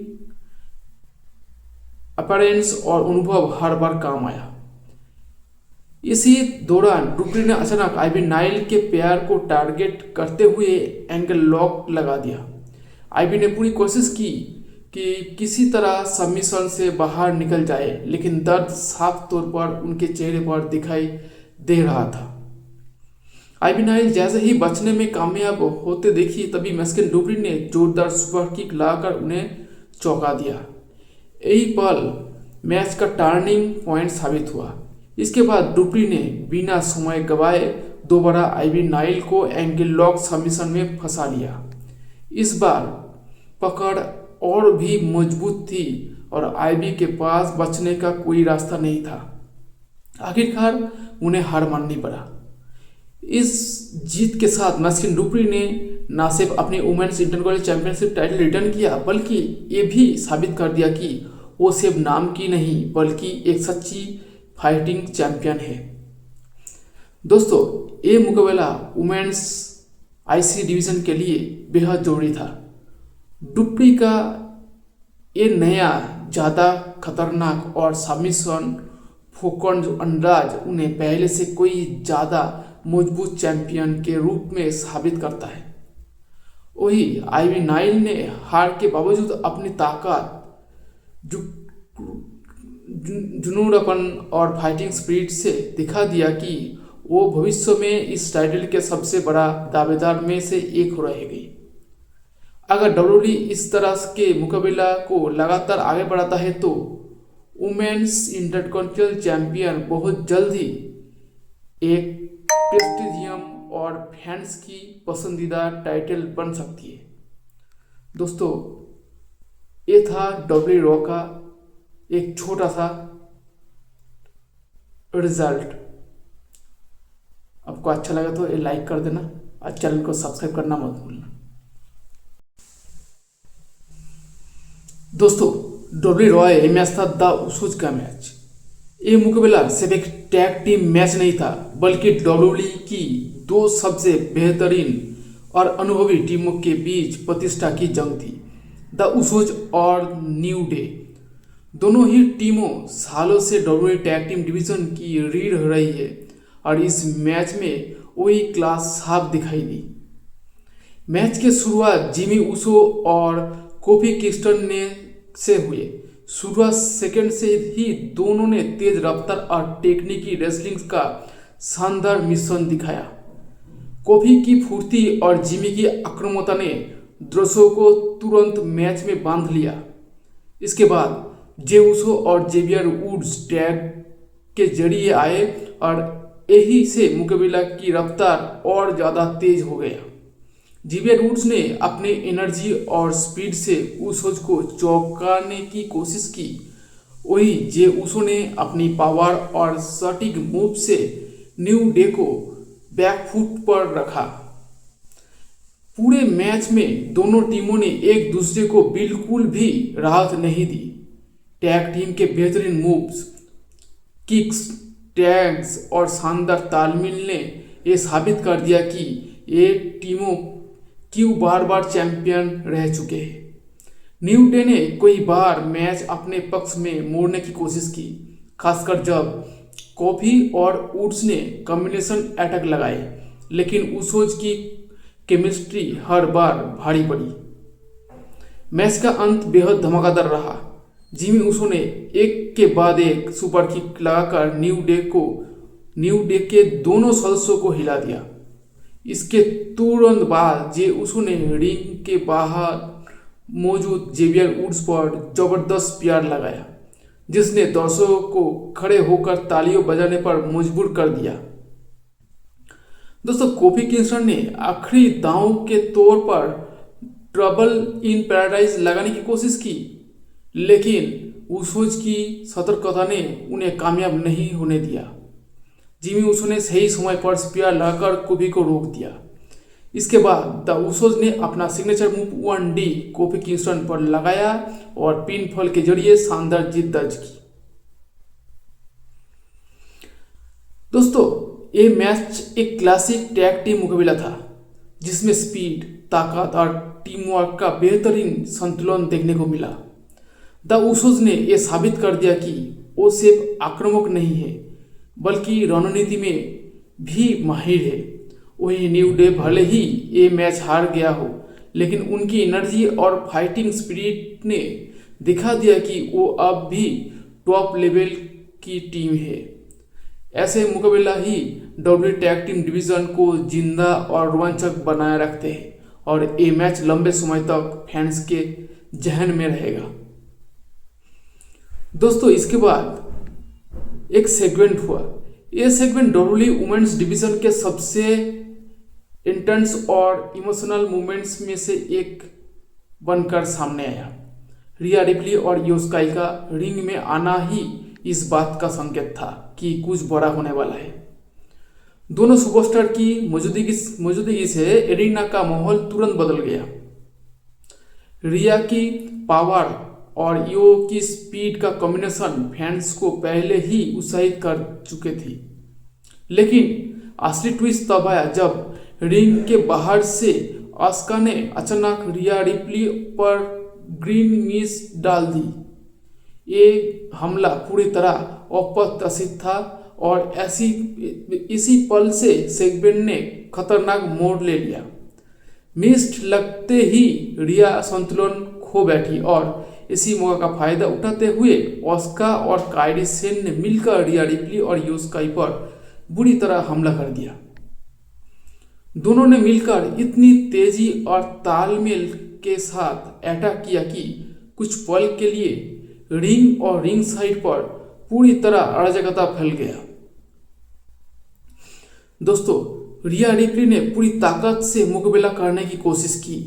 अपीयरेंस और अनुभव हर बार काम आया। इसी दौरान डुप्री ने अचानक आईवी नाइल के पैर को टारगेट करते हुए एंगल लॉक लगा दिया। आईवी ने पूरी कोशिश की कि किसी तरह सबमिशन से बाहर निकल जाए, लेकिन दर्द साफ तौर पर उनके चेहरे पर दिखाई दे रहा था। आईवी नाइल जैसे ही बचने में कामयाब होते देखी, तभी मैक्सिकन डुप्री ने जोरदार सुपर किक लाकर उन्हें चौंका दिया। यही पल मैच का टर्निंग पॉइंट साबित हुआ। इसके बाद डुप्री ने बिना समय गवाए दोबारा आईवी नाइल को एंगल लॉक सबमिशन में फंसा लिया। इस बार पकड़ और भी मजबूत थी और आईवी के पास बचने का कोई रास्ता नहीं था। आखिरकार उन्हें हार माननी पड़ा। इस जीत के साथ मैक्सिकन डुप्री ने न सिर्फ अपनी women's international championship title return किया, बल्कि ये भी साबित कर दिया कि वो सिर्फ नाम की नहीं बल्कि एक सच्ची फाइटिंग चैंपियन है। दोस्तों, ये मुकाबला वुमेन्स आईसी डिवीजन के लिए बेहद जरूरी था। डुप्री का ये नया ज़्यादा खतरनाक और सबमिशन फोकस्ड अंदाज उन्हें पहले से कोई ज़्यादा मजबूत चैंपियन के रूप में साबित करता है। वही आईवी नाइल ने हार के बावजूद अपनी ताकत, जुनूनपन और फाइटिंग स्पिरिट से दिखा दिया कि वो भविष्य में इस टाइटल के सबसे बड़ा दावेदार में से एक रहेगी। अगर डब्ल्यूडब्ल्यूई इस तरह के मुकाबला को लगातार आगे बढ़ाता है तो वुमेन्स इंटरकॉन्टिनेंटल चैंपियन बहुत जल्द ही एक प्रेस्टीजियम और फैंस की पसंदीदा टाइटल बन सकती है। दोस्तों, ये था डब्ल्यूडब्ल्यूई का एक छोटा सा रिजल्ट। आपको अच्छा लगा तो ये लाइक कर देना और चैनल को सब्सक्राइब करना मत भूलना। दोस्तों, डब्ल्यूडब्ल्यूई ये मैच था द उसूज का मैच। ये मुकाबला सिर्फ एक टैग टीम मैच नहीं था, बल्कि डब्ल्यूडब्ल्यूई की दो सबसे बेहतरीन और अनुभवी टीमों के बीच प्रतिष्ठा की जंग थी। द उसूज और न्यू डे दोनों ही टीमों सालों से डब्ल्यूडब्ल्यूई टैग टीम डिवीजन की रीढ़ रही है, और इस मैच में वही क्लास साफ दिखाई दी। मैच की शुरुआत जिमी ऊसो और कोफी किंगस्टन ने से हुए। शुरुआत सेकंड से ही दोनों ने तेज रफ्तार और टेक्निकी रेसलिंग का शानदार मिश्रण दिखाया। कोफी की फुर्ती और जिमी की आक्रामकता ने दर्शकों को तुरंत मैच में बांध लिया। इसके बाद जे ऊसो और जेवियर वुड्स टैग के जरिए आए और यही से मुकाबला की रफ्तार और ज़्यादा तेज हो गया। जेवियर वुड्स ने अपने एनर्जी और स्पीड से उसोज को चौंकाने की कोशिश की, वही जे उसो ने अपनी पावर और सटीक मूव से न्यू डे को बैकफुट पर रखा। पूरे मैच में दोनों टीमों ने एक दूसरे को बिल्कुल भी राहत नहीं दी। टैग टीम के बेहतरीन मूव्स, किक्स, टैग्स और शानदार तालमेल ने यह साबित कर दिया कि ये टीमों क्यों बार बार चैंपियन रह चुके हैं। न्यू डे ने कई बार मैच अपने पक्ष में मोड़ने की कोशिश की, खासकर जब कॉफी और वुड्स ने कॉम्बिनेशन अटैक लगाए, लेकिन उसोज की केमिस्ट्री हर बार भारी पड़ी। मैच का अंत बेहद धमाकेदार रहा। जिमी उसो ने एक के बाद एक सुपर किक लगाकर न्यू डे के दोनों सदस्यों को हिला दिया। इसके तुरंत बाद जे उसो ने रिंग के बाहर मौजूद जेवियर वुड्स पर जबरदस्त प्यार लगाया, जिसने दर्शकों को खड़े होकर तालियों बजाने पर मजबूर कर दिया। दोस्तों, कोफी किंगस्टन ने आखिरी दांव के तौर पर ट्रबल इन पैराडाइज लगाने की कोशिश की, लेकिन उसोज की सतर्कता ने उन्हें कामयाब नहीं होने दिया। जिमी उसो ने सही समय पर स्पीयर लगाकर कोफी को रोक दिया। इसके बाद द उसोज ने अपना signature move 1D coffee Kingston पर लगाया और पिन फॉल के जरिए शानदार जीत दर्ज की। दोस्तों, ये मैच एक क्लासिक टैग टीम मुकाबला था, जिसमें स्पीड, ताकत और टीम वर्क का बेहतरीन संतुलन देखने को मिला। द उसोज ने यह साबित कर दिया कि वो सिर्फ आक्रामक नहीं है, बल्कि रणनीति में भी माहिर है। वही न्यू डे भले ही ये मैच हार गया हो, लेकिन उनकी एनर्जी और फाइटिंग स्पिरिट ने दिखा दिया कि वो अब भी टॉप लेवल की टीम है। ऐसे मुकाबला ही डब्ल्यू टैग टीम डिवीजन को जिंदा और रोमांचक बनाए रखते हैं, और ये मैच लंबे समय तक फैंस के जहन में रहेगा। दोस्तों, इसके बाद एक सेगमेंट हुआ। यह सेगमेंट डब्ल्यूडब्ल्यूई वुमेन्स डिवीजन के सबसे इंटेंस और इमोशनल मोमेंट्स में से एक बनकर सामने आया। रिया रिप्ली और यो स्काई का रिंग में आना ही इस बात का संकेत था कि कुछ बड़ा होने वाला है। दोनों सुपरस्टार की मौजूदगी से एरिना का माहौल तुरंत बदल गया। रिया की पावर और यो की स्पीड का कॉम्बिनेशन फैंस को पहले ही उत्साहित कर चुके थे, लेकिन असली ट्विस्ट तब आया जब रिंग के बाहर से आस्का ने अचानक रिया रिप्ली पर ग्रीन मिस डाल दी। ये हमला पूरी तरह अप्रत्याशित था और इसी पल से सेगमेंट ने खतरनाक मोड़ ले लिया। मिस्ट लगते ही रिया संतुलन खो बैठी और इसी मौका का फायदा उठाते हुए ऑस्का और कायरी सेन ने मिलकर रिया रिप्ली और यो स्काई पर बुरी तरह हमला कर दिया। दोनों ने मिलकर इतनी तेजी और तालमेल के साथ अटैक किया कि कुछ पल के लिए रिंग और रिंग साइड पर पूरी तरह अराजकता फैल गया। दोस्तों, रिया रिप्ली ने पूरी ताकत से मुकाबला करने की कोशिश की,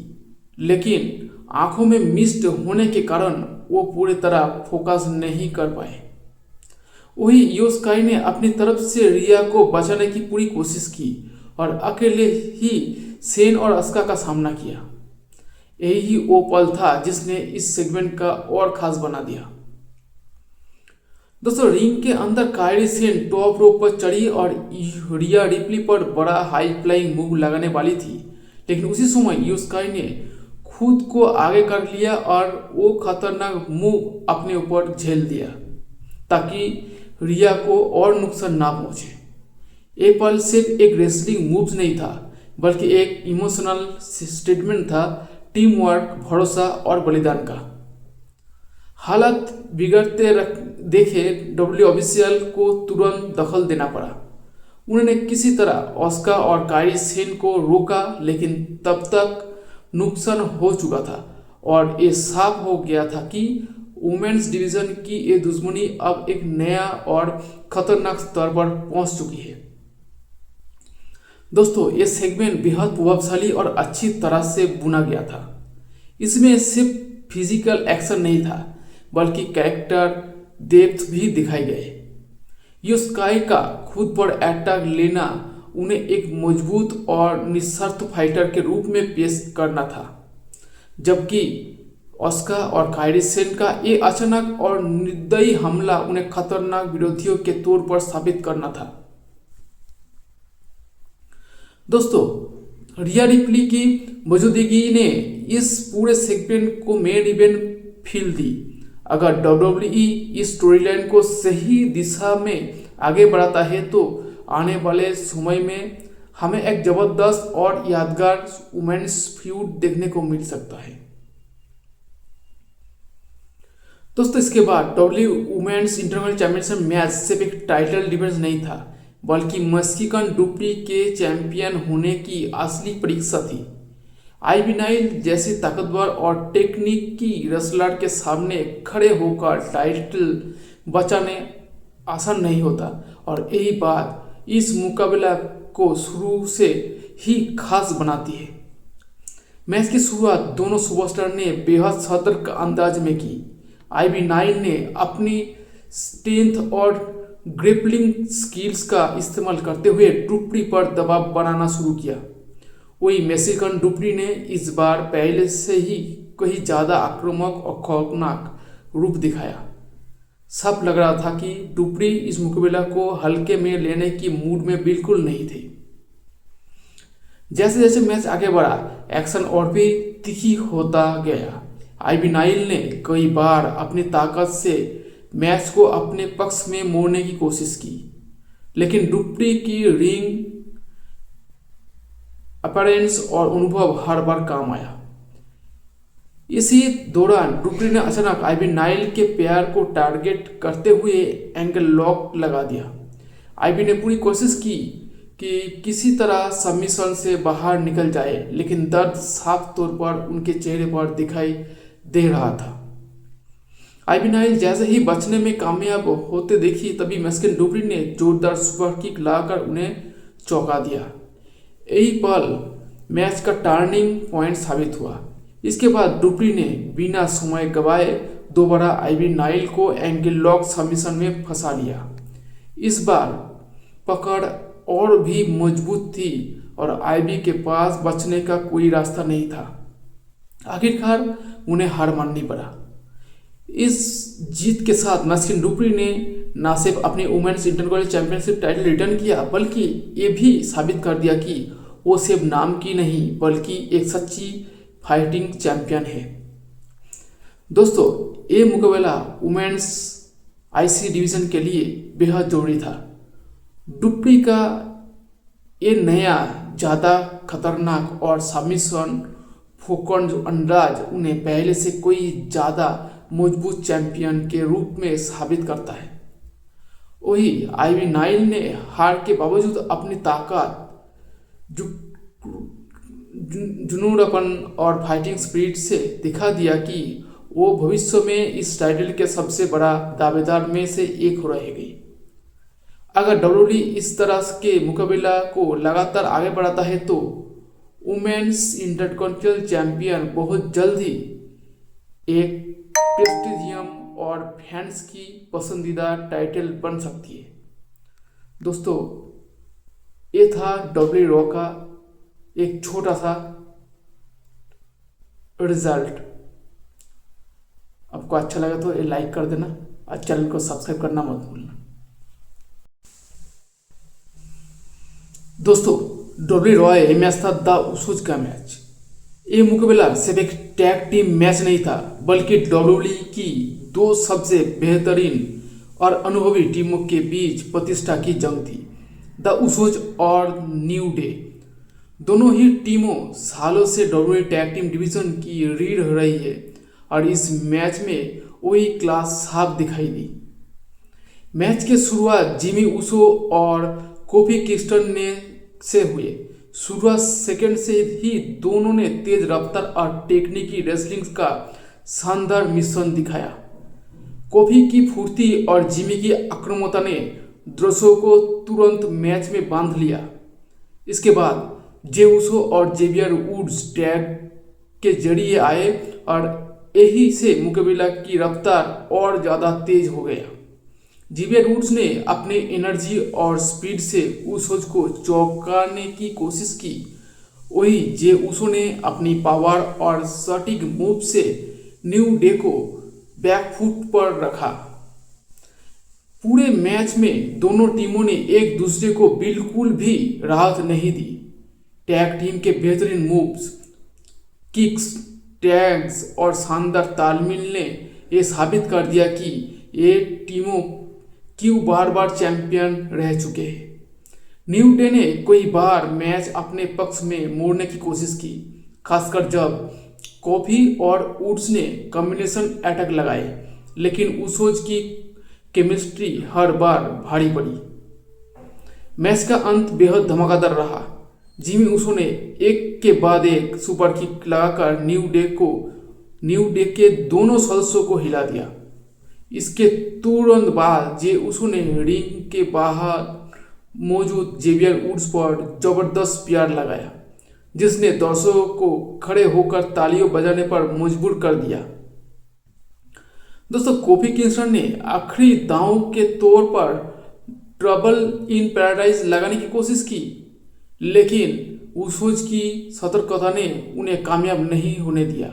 लेकिन आंखों में मिस्ड होने के कारण वो पूरी तरह फोकस नहीं कर पाए। वही यो स्काई ने अपनी तरफ से रिया को बचाने की पूरी कोशिश की और अकेले ही सेन और अस्का का सामना किया। यही वो पल था जिसने इस सेगमेंट का और खास बना दिया। दोस्तों, रिंग के अंदर कायरी सेन टॉप रोप पर चढ़ी और रिया रिप्ली पर बड़ा हाई फ्लाइंग मूव लगाने वाली थी, लेकिन उसी समय यो स्काई ने खुद को आगे कर लिया और वो खतरनाक मूव अपने ऊपर झेल दिया ताकि रिया को और नुकसान ना पहुंचे। ये पल सिर्फ एक रेसलिंग मूव नहीं था, बल्कि एक इमोशनल स्टेटमेंट था, टीम वर्क, भरोसा और बलिदान का। हालत बिगड़ते देखे डब्ल्यू ऑफिशियल को तुरंत दखल देना पड़ा। उन्होंने किसी तरह ऑस्का और कायरी सेन को रोका, लेकिन तब तक नुकसान हो चुका था और ये साफ हो गया था कि वुमेन्स डिवीजन की ये दुश्मनी अब एक नया और खतरनाक स्तर पर पहुंच चुकी है। दोस्तों ये सेगमेंट बेहद प्रभावशाली और अच्छी तरह से बुना गया था। इसमें सिर्फ फिजिकल एक्शन नहीं था बल्कि कैरेक्टर डेप्थ भी दिखाए गए। युस्काई का खुद पर अटैक लेना उन्हें एक मजबूत और निस्वार्थ फाइटर के रूप में पेश करना था, जबकि ऑस्का और काइरी सेन का ये अचानक और निर्दयी हमला उन्हें खतरनाक विरोधियों के तौर पर साबित करना था। दोस्तों रिया रिप्ली की मौजूदगी ने इस पूरे सेगमेंट को मेन इवेंट फील दी। अगर डब्ल्यूडब्ल्यूई इस स्टोरीलाइन को सही दिशा में आगे बढ़ाता है तो आने वाले समय में हमें एक जबरदस्त और यादगार वुमेन्स फ्यूड देखने को मिल सकता है। दोस्तों इसके बाद W women's international championship match सिर्फ एक टाइटल डिफेंस नहीं था बल्कि मैक्सिकन डुप्री के चैंपियन होने की असली परीक्षा थी। आईवी नाइल जैसे ताकतवर और टेक्निकी रेसलर के सामने खड़े होकर टाइटल बचाने आसान नहीं होता और यही बात इस मुकाबला को शुरू से ही खास बनाती है। मैच की शुरुआत दोनों सुपरस्टार ने बेहद सतर्क अंदाज में की। आईवी नाइल ने अपनी स्ट्रेंथ और ग्रिपलिंग स्किल्स का इस्तेमाल करते हुए डुप्री पर दबाव बनाना शुरू किया। वही मैक्सिकन डुप्री ने इस बार पहले से ही कहीं ज़्यादा आक्रामक और खौफनाक रूप दिखाया। सब लग रहा था कि डुप्री इस मुकाबला को हल्के में लेने की मूड में बिल्कुल नहीं थे। जैसे जैसे मैच आगे बढ़ा एक्शन और भी तीखी होता गया। आईवी नाइल ने कई बार अपनी ताकत से मैच को अपने पक्ष में मोड़ने की कोशिश की, लेकिन डुप्री की रिंग अपीयरेंस और अनुभव हर बार काम आया। इसी दौरान डुप्री ने अचानक आईवी नाइल के पैर को टारगेट करते हुए एंगल लॉक लगा दिया। आईवी ने पूरी कोशिश की कि किसी तरह सबमिशन से बाहर निकल जाए, लेकिन दर्द साफ तौर पर उनके चेहरे पर दिखाई दे रहा था। आईवी नाइल जैसे ही बचने में कामयाब होते देखी तभी मैक्सिकन डुप्री ने जोरदार सुपर किक लाकर उन्हें चौंका दिया। यही पल मैच का टर्निंग पॉइंट साबित हुआ। इसके बाद डुप्री ने बिना समय गवाए दोबारा आईवी नाइल को एंगल लॉक सबमिशन में फंसा लिया। इस बार पकड़ और भी मजबूत थी और आईवी के पास बचने का कोई रास्ता नहीं था। आखिरकार उन्हें हार माननी पड़ा। इस जीत के साथ मैक्सिकन डुप्री ने न सिर्फ अपनी women's international championship title return किया बल्कि ये भी साबित कर दिया कि वो सिर्फ नाम की नहीं बल्कि एक सच्ची फाइटिंग चैंपियन है। दोस्तों ये मुकाबला वुमेन्स आईसी डिवीजन के लिए बेहद जरूरी था। डुप्री का ये नया ज़्यादा खतरनाक और सबमिशन फोकस्ड अंदाज उन्हें पहले से कोई ज़्यादा मजबूत चैंपियन के रूप में साबित करता है। वही आईवी नाइल ने हार के बावजूद अपनी ताकत, जुनूनपन और फाइटिंग स्पिरिट से दिखा दिया कि वो भविष्य में इस टाइटल के सबसे बड़ा दावेदार में से एक हो रहेगी। अगर डब्ल्यूडब्ल्यूई इस तरह के मुकाबला को लगातार आगे बढ़ाता है तो वुमेन्स इंटरकॉन्टिनेंटल चैंपियन बहुत जल्द ही एक प्रेस्टिजियम और फैंस की पसंदीदा टाइटल बन सकती है। दोस्तों ये था डब्ल्यू रॉ का एक छोटा सा रिजल्ट। आपको अच्छा लगा तो ये लाइक कर देना और चैनल को सब्सक्राइब करना मत भूलना। दोस्तों डब्ल्यू रॉय मैच था द उसूज का मैच। ये मुकाबला सिर्फ एक टैग टीम मैच नहीं था बल्कि डब्ल्यूडब्ल्यूई की दो सबसे बेहतरीन और अनुभवी टीमों के बीच प्रतिष्ठा की जंग थी। द उसूज और न्यू डे दोनों ही टीमों सालों से डब्ल्यूडब्ल्यूई टैग टीम डिवीजन की रीढ़ हो रही है और इस मैच में वही क्लास साफ दिखाई दी। मैच के शुरुआत जिमी ऊसो और कोफी किंगस्टन ने से हुए। शुरुआत सेकंड से ही दोनों ने तेज रफ्तार और टेक्निकी रेसलिंग का शानदार मिश्रण दिखाया। कोफी की फुर्ती और जिमी की आक्रामकता ने दर्शकों को तुरंत मैच में बांध लिया। इसके बाद जे उसो और जेवियर वुड्स टैग के जरिए आए और यही से मुकाबला की रफ्तार और ज़्यादा तेज हो गया। जेवियर वुड्स ने अपने एनर्जी और स्पीड से उसोज को चौंकाने की कोशिश की, वही जे उसो ने अपनी पावर और सटीक मूव से न्यू डे को बैकफुट पर रखा। पूरे मैच में दोनों टीमों ने एक दूसरे को बिल्कुल भी राहत नहीं दी। टैग टीम के बेहतरीन मूव्स, किक्स, टैग्स और शानदार तालमेल ने यह साबित कर दिया कि ये टीमों क्यों बार बार चैंपियन रह चुके हैं। न्यू डे ने कई बार मैच अपने पक्ष में मोड़ने की कोशिश की, खासकर जब कॉफी और वुड्स ने कॉम्बिनेशन अटैक लगाए, लेकिन उसोज की केमिस्ट्री हर बार भारी पड़ी। मैच का अंत बेहद धमाकेदार रहा। जिमी उसो ने एक के बाद एक सुपर किक लगाकर न्यू डे के दोनों सदस्यों को हिला दिया। इसके तुरंत बाद जे उसो ने रिंग के बाहर मौजूद जेवियर वुड्स पर जबरदस्त प्यार लगाया, जिसने दर्शकों को खड़े होकर तालियों बजाने पर मजबूर कर दिया। दोस्तों, कोफी किंगस्टन ने आखिरी दांव के तौर पर ट्रबल इन पैराडाइज लगाने की कोशिश की, लेकिन उसोज की सतर्कता ने उन्हें कामयाब नहीं होने दिया।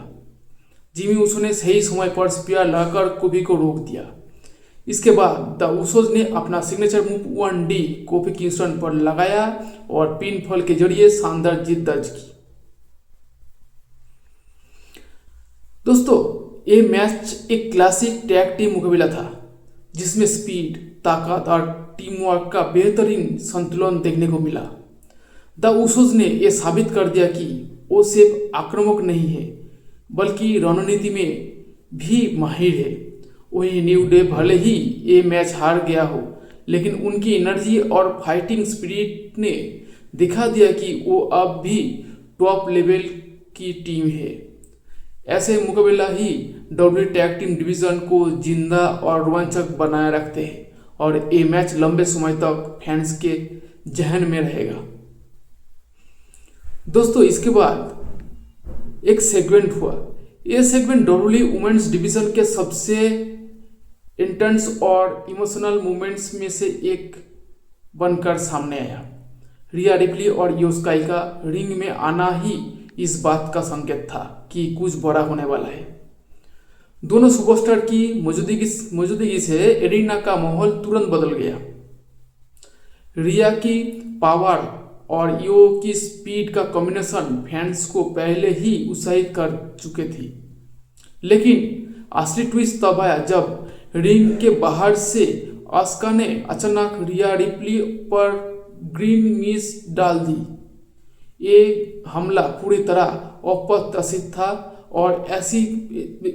जिमी उसो ने सही समय पर स्पीयर लगाकर कोफी को रोक दिया। इसके बाद द उसोज ने अपना signature move 1D coffee Kingston पर लगाया और पिन फॉल के जरिए शानदार जीत दर्ज की। दोस्तों, ये मैच एक क्लासिक टैग टीम मुकाबला था, जिसमें स्पीड, ताकत और टीम वर्क का बेहतरीन संतुलन देखने को मिला। द उसोज ने यह साबित कर दिया कि वो सिर्फ आक्रामक नहीं है, बल्कि रणनीति में भी माहिर है। वही न्यू डे भले ही ये मैच हार गया हो, लेकिन उनकी एनर्जी और फाइटिंग स्पिरिट ने दिखा दिया कि वो अब भी टॉप लेवल की टीम है। ऐसे मुकाबला ही डब्ल्यू टैग टीम डिवीजन को जिंदा और रोमांचक बनाए रखते हैं और ये मैच लंबे समय तक फैंस के जहन में रहेगा। दोस्तों, इसके बाद एक सेगमेंट हुआ। यह सेगमेंट डब्ल्यू वुमेन्स डिवीजन के सबसे इंटेंस और इमोशनल मोमेंट्स में से एक बनकर सामने आया। रिया रिप्ली और यो स्काई का रिंग में आना ही इस बात का संकेत था कि कुछ बड़ा होने वाला है। दोनों सुपरस्टार की मौजूदगी से एरिना का माहौल तुरंत बदल गया। रिया की पावर और यो की स्पीड का कॉम्बिनेशन फैंस को पहले ही उत्साहित कर चुके थी, लेकिन असली ट्विस्ट तब आया जब रिंग के बाहर से आस्का ने अचानक रिया रिप्ली पर ग्रीन मिस्ट डाल दी। ये हमला पूरी तरह अप्रत्याशित था और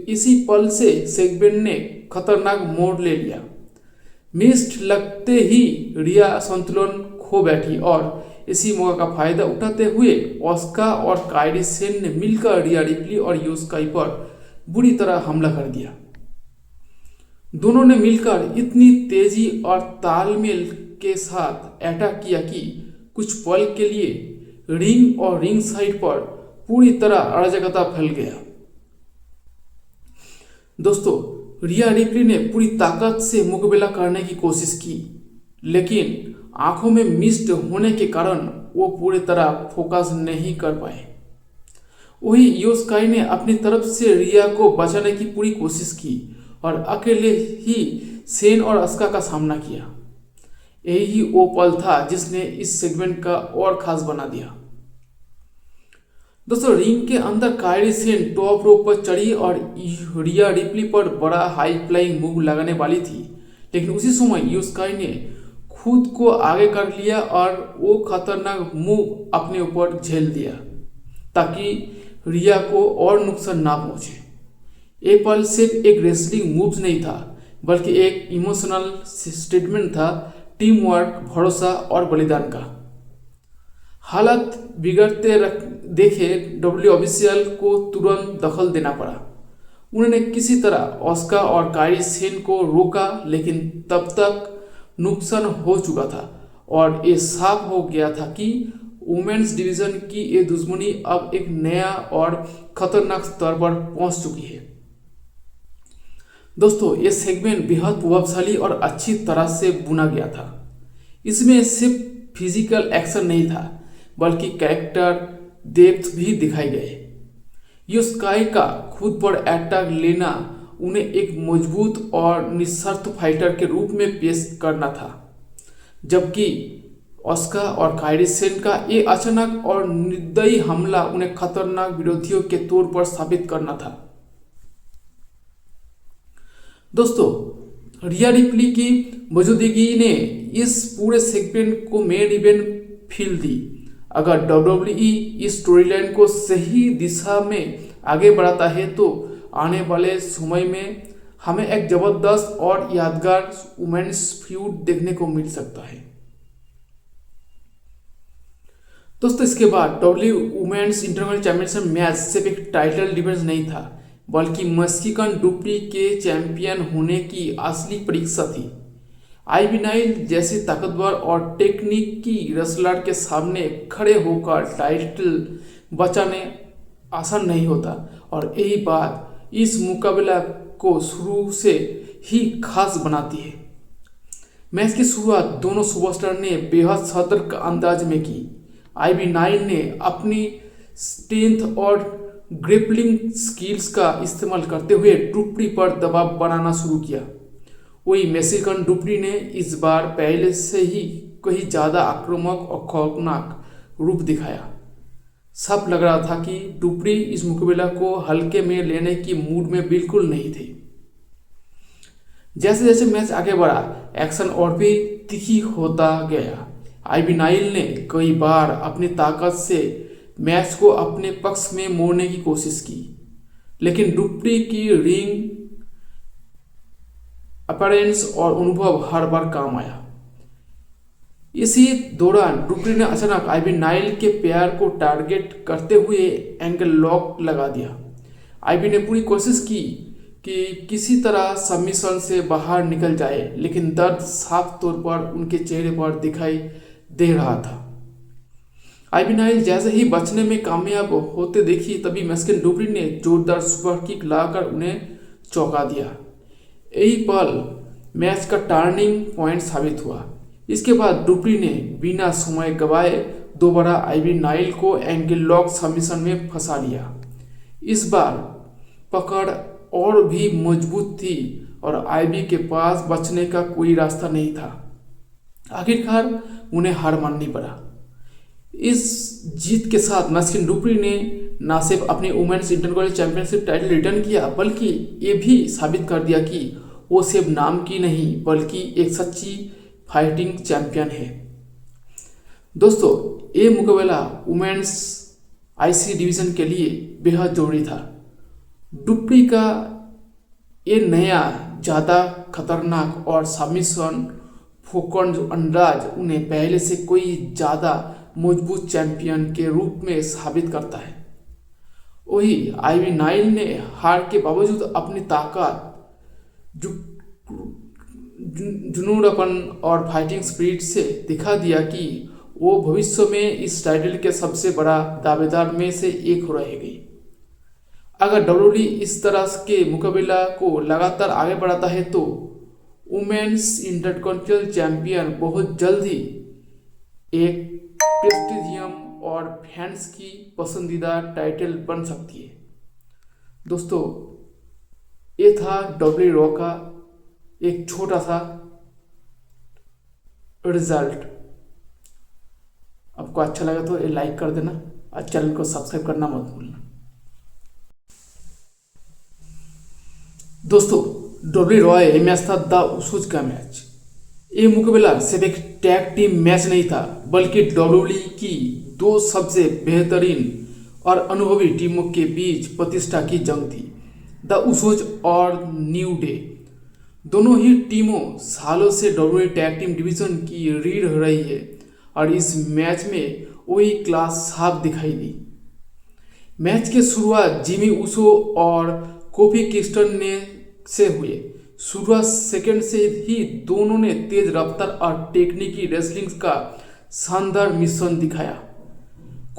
इसी पल से सेगमेंट ने खतरनाक मोड़ ले लिया। मिस्ट लगते ही रिया संतुलन खो बैठी और इसी मौका का फायदा उठाते हुए ऑस्का और कायरी सेन ने मिलकर रिया रिप्ली और यो स्काई पर बुरी तरह हमला कर दिया। दोनों ने मिलकर इतनी तेजी और तालमेल के साथ अटैक किया कि कुछ पल के लिए रिंग और रिंग साइड पर पूरी तरह अराजकता फैल गया। दोस्तों, रिया रिप्ली ने पूरी ताकत से मुकाबला करने की कोशिश की, लेकिन आंखों में मिस्ट होने के कारण वो पूरी तरह फोकस नहीं कर पाए। वही यो स्काई ने अपनी तरफ से रिया को बचाने की पूरी कोशिश की और अकेले ही सेन और अस्का का सामना किया। यही वो पल था जिसने इस सेगमेंट का और खास बना दिया। दोस्तों, रिंग के अंदर कायरी सेन टॉप रोप पर चढ़ी और रिया रिप्ली पर बड़ा हाई फ्लाइंग मूव लगाने वाली थी, लेकिन उसी समय यो स्काई ने खुद को आगे कर लिया और वो खतरनाक मूव अपने ऊपर झेल दिया ताकि रिया को और नुकसान ना पहुंचे। ये पल सिर्फ एक रेसलिंग मूव नहीं था, बल्कि एक इमोशनल स्टेटमेंट था, टीम वर्क, भरोसा और बलिदान का। हालात बिगड़ते देखे डब्ल्यू ऑफिशियल को तुरंत दखल देना पड़ा। उन्होंने किसी तरह ऑस्का और कायरी सेन को रोका, लेकिन तब तक नुकसान हो चुका था और ये साफ हो गया था कि वुमेन्स डिवीजन की ये दुश्मनी अब एक नया और खतरनाक स्तर पर पहुंच चुकी है। दोस्तों, ये सेगमेंट बेहद प्रभावशाली और अच्छी तरह से बुना गया था। इसमें सिर्फ फिजिकल एक्शन नहीं था, बल्कि कैरेक्टर डेप्थ भी दिखाए गए। युस्काई का खुद पर अटैक लेना उन्हें एक मजबूत और निस्वार्थ फाइटर के रूप में पेश करना था, जबकि ऑस्का और काइरी सेन का ये अचानक और निर्दयी हमला उन्हें खतरनाक विरोधियों के तौर पर साबित करना था। दोस्तों, रिया रिप्ली की मौजूदगी ने इस पूरे सेगमेंट को मेन इवेंट फील दी। अगर WWE इस स्टोरीलाइन को सही दिशा में आगे बढ़ाता है तो आने वाले समय में हमें एक जबरदस्त और यादगार वुमेन्स फ्यूड देखने को मिल सकता है। दोस्तों, इसके बाद WWE women's international championship match सिर्फ एक टाइटल डिफेंस नहीं था, बल्कि मैक्सिकन डुप्री के चैंपियन होने की असली परीक्षा थी। आईवी नाइल जैसी ताकतवर और टेक्निकी रेसलर के सामने खड़े होकर टाइटल बचाने आसान नहीं होता, और यही बात इस मुकाबला को शुरू से ही खास बनाती है। मैच की शुरुआत दोनों सुपरस्टार ने बेहद सतर्क अंदाज में की। आईवी नाइल ने अपनी स्ट्रेंथ और ग्रिपलिंग स्किल्स का इस्तेमाल करते हुए डुप्री पर दबाव बनाना शुरू किया। वही मैक्सिकन डुप्री ने इस बार पहले से ही कहीं ज़्यादा आक्रामक और खौफनाक रूप दिखाया। सब लग रहा था कि डुप्री इस मुकाबला को हल्के में लेने की मूड में बिल्कुल नहीं थे। जैसे जैसे मैच आगे बढ़ा, एक्शन और भी तीखी होता गया। आईवी नाइल ने कई बार अपनी ताकत से मैच को अपने पक्ष में मोड़ने की कोशिश की, लेकिन डुप्री की रिंग अपीयरेंस और अनुभव हर बार काम आया। इसी दौरान डुप्री ने अचानक आईवी नाइल के पैर को टारगेट करते हुए एंगल लॉक लगा दिया। आईवी ने पूरी कोशिश की कि किसी तरह सबमिशन से बाहर निकल जाए, लेकिन दर्द साफ तौर पर उनके चेहरे पर दिखाई दे रहा था। आईवी नाइल जैसे ही बचने में कामयाब होते देखी, तभी मैक्सिकन डुप्री ने जोरदार सुपर किक लगाकर उन्हें चौंका दिया। यही पल मैच का टर्निंग पॉइंट साबित हुआ। इसके बाद डुप्री ने बिना समय गवाए दोबारा आईवी नाइल को एंगल लॉक सबमिशन में फंसा लिया। इस बार पकड़ और भी मजबूत थी और आईवी के पास बचने का कोई रास्ता नहीं था। आखिरकार उन्हें हार माननी पड़ा। इस जीत के साथ मैक्सिकन डुप्री ने न सिर्फ अपनी women's international championship title return किया, बल्कि ये भी साबित कर दिया कि वो सिर्फ नाम की नहीं, बल्कि एक सच्ची फाइटिंग चैंपियन है। दोस्तों, ये मुकाबला वुमेन्स आईसी डिवीजन के लिए बेहद जरूरी था। डुप्री का ये नया ज़्यादा खतरनाक और सबमिशन फोकस्ड अंदाज उन्हें पहले से कोई ज़्यादा मजबूत चैंपियन के रूप में साबित करता है। वही आईवी नाइल ने हार के बावजूद अपनी ताकत, जुनूनपन और फाइटिंग स्पिरिट से दिखा दिया कि वो भविष्य में इस टाइटल के सबसे बड़ा दावेदार में से एक हो रहेगी। अगर WWE इस तरह के मुकाबला को लगातार आगे बढ़ाता है तो वुमेन्स इंटरकॉन्टिनेंटल चैंपियन बहुत जल्द ही एक प्रेस्टिजियम और फैंस की पसंदीदा टाइटल बन सकती है। दोस्तों, ये था WWE रॉ का एक छोटा सा रिजल्ट। आपको अच्छा लगा तो ये लाइक कर देना और चैनल को सब्सक्राइब करना मत भूलना। दोस्तों, WWE रॉ ये मैच था द उसूज का मैच। ये मुकाबला सिर्फ एक टैग टीम मैच नहीं था, बल्कि WWE की दो सबसे बेहतरीन और अनुभवी टीमों के बीच प्रतिष्ठा की जंग थी। द उसूज और न्यू डे दोनों ही टीमों सालों से WWE टैग टीम डिवीजन की रीढ़ रही है, और इस मैच में वही क्लास साफ दिखाई दी। मैच की शुरुआत जिमी उसो और कोफी किंगस्टन ने से हुए। शुरुआत सेकंड से ही दोनों ने तेज रफ्तार और टेक्निकी रेसलिंग का शानदार मिश्रण दिखाया।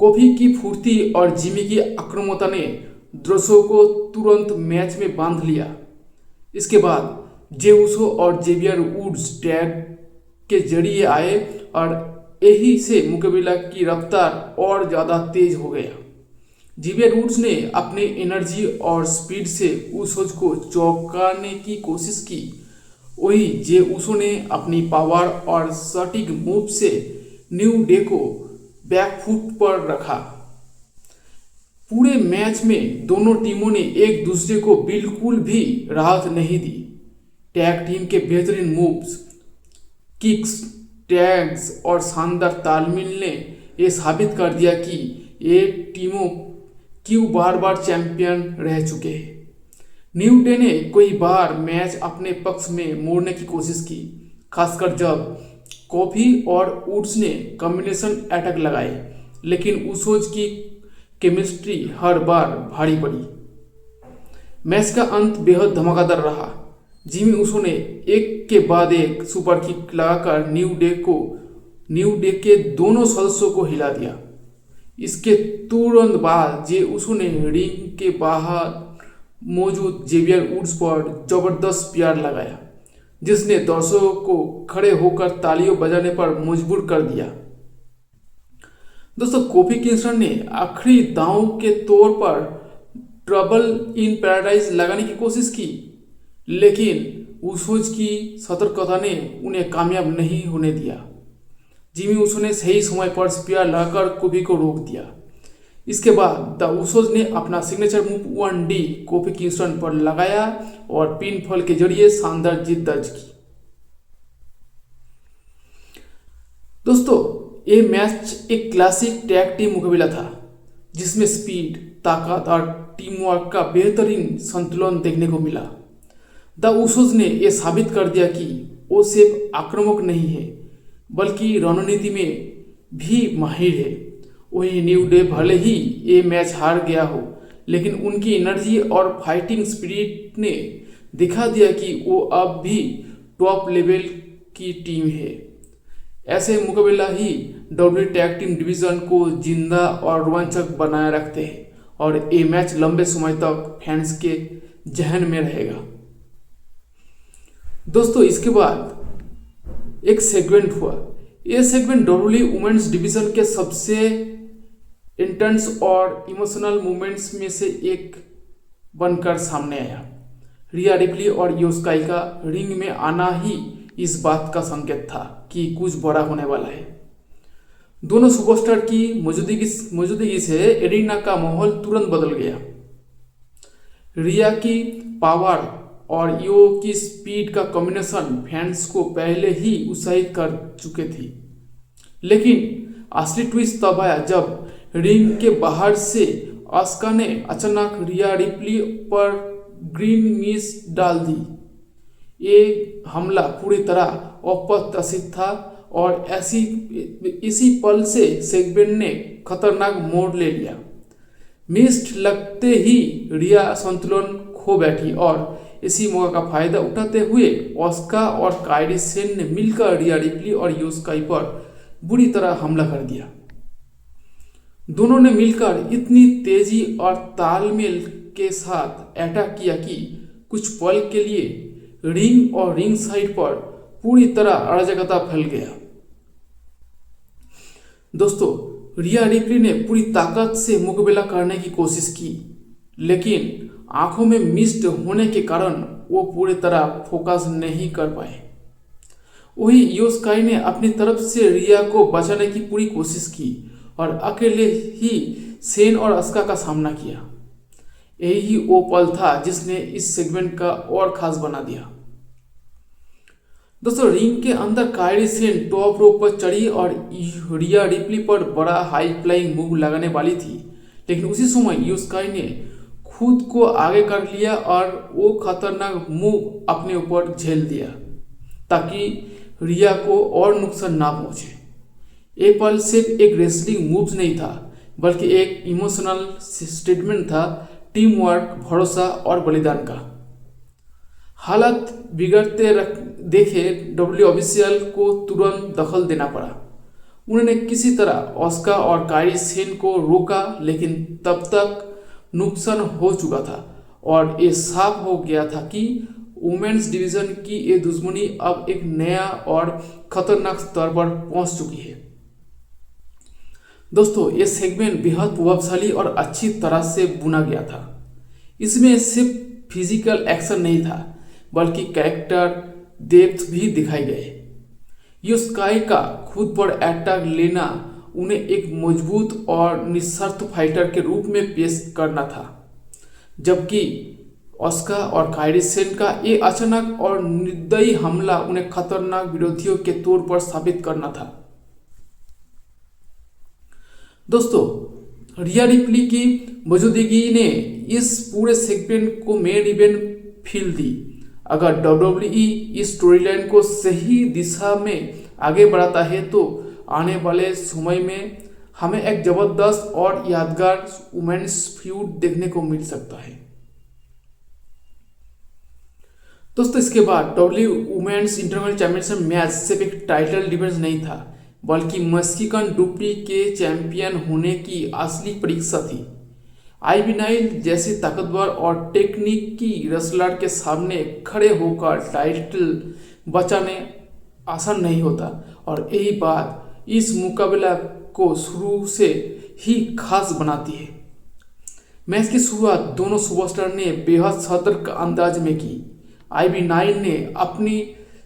कोफी की फुर्ती और जिमी की आक्रामकता ने दर्शकों को तुरंत मैच में बांध लिया। इसके बाद जे उसो और जेवियर वुड्स टैग के जरिए आए और यही से मुकाबला की रफ्तार और ज़्यादा तेज हो गया। जेवियर वुड्स ने अपने एनर्जी और स्पीड से उसोज को चौंकाने की कोशिश की, वही जे उसो ने अपनी पावर और सटीक मूव से न्यू डे को बैकफुट पर रखा। पूरे मैच में दोनों टीमों ने एक दूसरे को बिल्कुल भी राहत नहीं दी। टैग टीम के बेहतरीन मूव्स, किक्स, टैग्स और शानदार तालमेल ने यह साबित कर दिया कि ये टीमों क्यों बार बार चैंपियन रह चुके हैं। न्यू डे ने कई बार मैच अपने पक्ष में मोड़ने की कोशिश की, खासकर जब कॉफी और वुड्स ने कॉम्बिनेशन अटैक लगाए, लेकिन उसोज की केमिस्ट्री हर बार भारी पड़ी। मैच का अंत बेहद धमाकेदार रहा। जिमी उसो ने एक के बाद एक सुपर किक लगाकर न्यू डे के दोनों सदस्यों को हिला दिया। इसके तुरंत बाद जे उसो ने रिंग के बाहर मौजूद जेवियर वुड्स पर जबरदस्त प्यार लगाया, जिसने दर्शकों को खड़े होकर तालियों बजाने पर मजबूर कर दिया। दोस्तों, कोफी किंगस्टन ने आखिरी दांव के तौर पर ट्रबल इन पैराडाइज लगाने की कोशिश की, लेकिन उसोज की सतर्कता ने उन्हें कामयाब नहीं होने दिया। जिमी उसो ने सही समय पर स्पीयर लगाकर कोफी को रोक दिया। इसके बाद द उसोज ने अपना signature move 1D coffee Kingston पर लगाया और पिन फॉल के जरिए शानदार जीत दर्ज की। दोस्तों, ये मैच एक क्लासिक टैग टीम मुकाबला था, जिसमें स्पीड, ताकत और टीम वर्क का बेहतरीन संतुलन देखने को मिला। द उसोज ने यह साबित कर दिया कि वो सिर्फ आक्रामक नहीं है, बल्कि रणनीति में भी माहिर है। वही न्यू डे भले ही ये मैच हार गया हो, लेकिन उनकी एनर्जी और फाइटिंग स्पिरिट ने दिखा दिया कि वो अब भी टॉप लेवल की टीम है। ऐसे मुकाबला ही डब्ल्यू टैग टीम डिवीजन को जिंदा और रोमांचक बनाए रखते हैं और ये मैच लंबे समय तक फैंस के जहन में रहेगा। दोस्तों, इसके बाद एक सेगमेंट हुआ। यह सेगमेंट डब्ल्यू वुमेन्स डिवीजन के सबसे इंटेंस और इमोशनल मोमेंट्स में से एक बनकर सामने आया। रिया रिप्ली और यो स्काई का रिंग में आना ही इस बात का संकेत था कि कुछ बड़ा होने वाला है। दोनों सुपरस्टार की मौजूदगी से एरिना का माहौल तुरंत बदल गया। रिया की पावर और यो की स्पीड का कॉम्बिनेशन फैंस को पहले ही उत्साहित कर चुके थी, लेकिन असली ट्विस्ट तब आया जब रिंग के बाहर से आस्का ने अचानक रिया रिप्ली पर ग्रीन मिस्ट डाल दी। ये हमला पूरी तरह अप्रत्याशित था और इसी पल से सेगमेंट ने खतरनाक मोड़ ले लिया। मिस्ट लगते ही रिया संतुलन खो बैठी और इसी मौका का फायदा उठाते हुए ऑस्का और कायरी सेन ने मिलकर रिया रिप्ली और यो स्काई पर बुरी तरह हमला कर दिया। दोनों ने मिलकर इतनी तेजी और तालमेल के साथ अटैक किया कि कुछ पल के लिए रिंग और रिंग साइड पर पूरी तरह अराजकता फैल गया। दोस्तों, रिया रिप्ली ने पूरी ताकत से मुकाबला करने की कोशिश की, लेकिन आंखों में मिस्ट होने के कारण वो पूरी तरह फोकस नहीं कर पाए। वही यो स्काई ने अपनी तरफ से रिया को बचाने की पूरी कोशिश की और अकेले ही सेन और अस्का का सामना किया। यही वो पल था जिसने इस सेगमेंट का और खास बना दिया। दोस्तों, रिंग के अंदर कायरी सेन टॉप रोप पर चढ़ी और रिया रिप्ली पर बड़ा हाई फ्लाइंग मूव लगाने वाली थी, लेकिन उसी समय यो स्काई ने खुद को आगे कर लिया और वो खतरनाक मूव अपने ऊपर झेल दिया ताकि रिया को और नुकसान ना पहुंचे। ये पल सिर्फ एक रेसलिंग मूव नहीं था, बल्कि एक इमोशनल स्टेटमेंट था टीम वर्क, भरोसा और बलिदान का। हालात बिगड़ते देखे डब्ल्यू ऑफिशियल को तुरंत दखल देना पड़ा। उन्होंने किसी तरह ऑस्का और कायरी सेन को रोका, लेकिन तब तक नुकसान हो चुका था और ये साफ हो गया था कि वुमेन्स डिवीजन की ये दुश्मनी अब एक नया और खतरनाक स्तर पर पहुंच चुकी है। दोस्तों, ये सेगमेंट बेहद प्रभावशाली और अच्छी तरह से बुना गया था। इसमें सिर्फ फिजिकल एक्शन नहीं था, बल्कि कैरेक्टर डेप्थ भी दिखाए गए। योस्काई का खुद पर अटैक लेना उन्हें एक मजबूत और निस्वार्थ फाइटर के रूप में पेश करना था, जबकि ऑस्का और कायरी सेन का ये अचानक और निर्दयी हमला उन्हें खतरनाक विरोधियों के तौर पर साबित करना था। दोस्तों, रिया रिप्ली की मौजूदगी ने इस पूरे सेगमेंट को मेन इवेंट फील दी। अगर WWE इस स्टोरीलाइन को सही दिशा में आगे बढ़ाता है तो आने वाले समय में हमें एक जबरदस्त और यादगार वुमेन्स फ्यूड देखने को मिल सकता है। दोस्तों, इसके बाद WWE women's international championship match सिर्फ एक टाइटल डिफेंस नहीं था, बल्कि मैक्सिकन डुप्री के चैंपियन होने की असली परीक्षा थी। आईवी नाइल जैसी ताकतवर और टेक्निकी रेसलर के सामने खड़े होकर टाइटल बचाने आसान नहीं होता, और यही बात इस मुकाबला को शुरू से ही खास बनाती है। मैच की शुरुआत दोनों सुपरस्टार ने बेहद सतर्क अंदाज में की। आईवी नाइल ने अपनी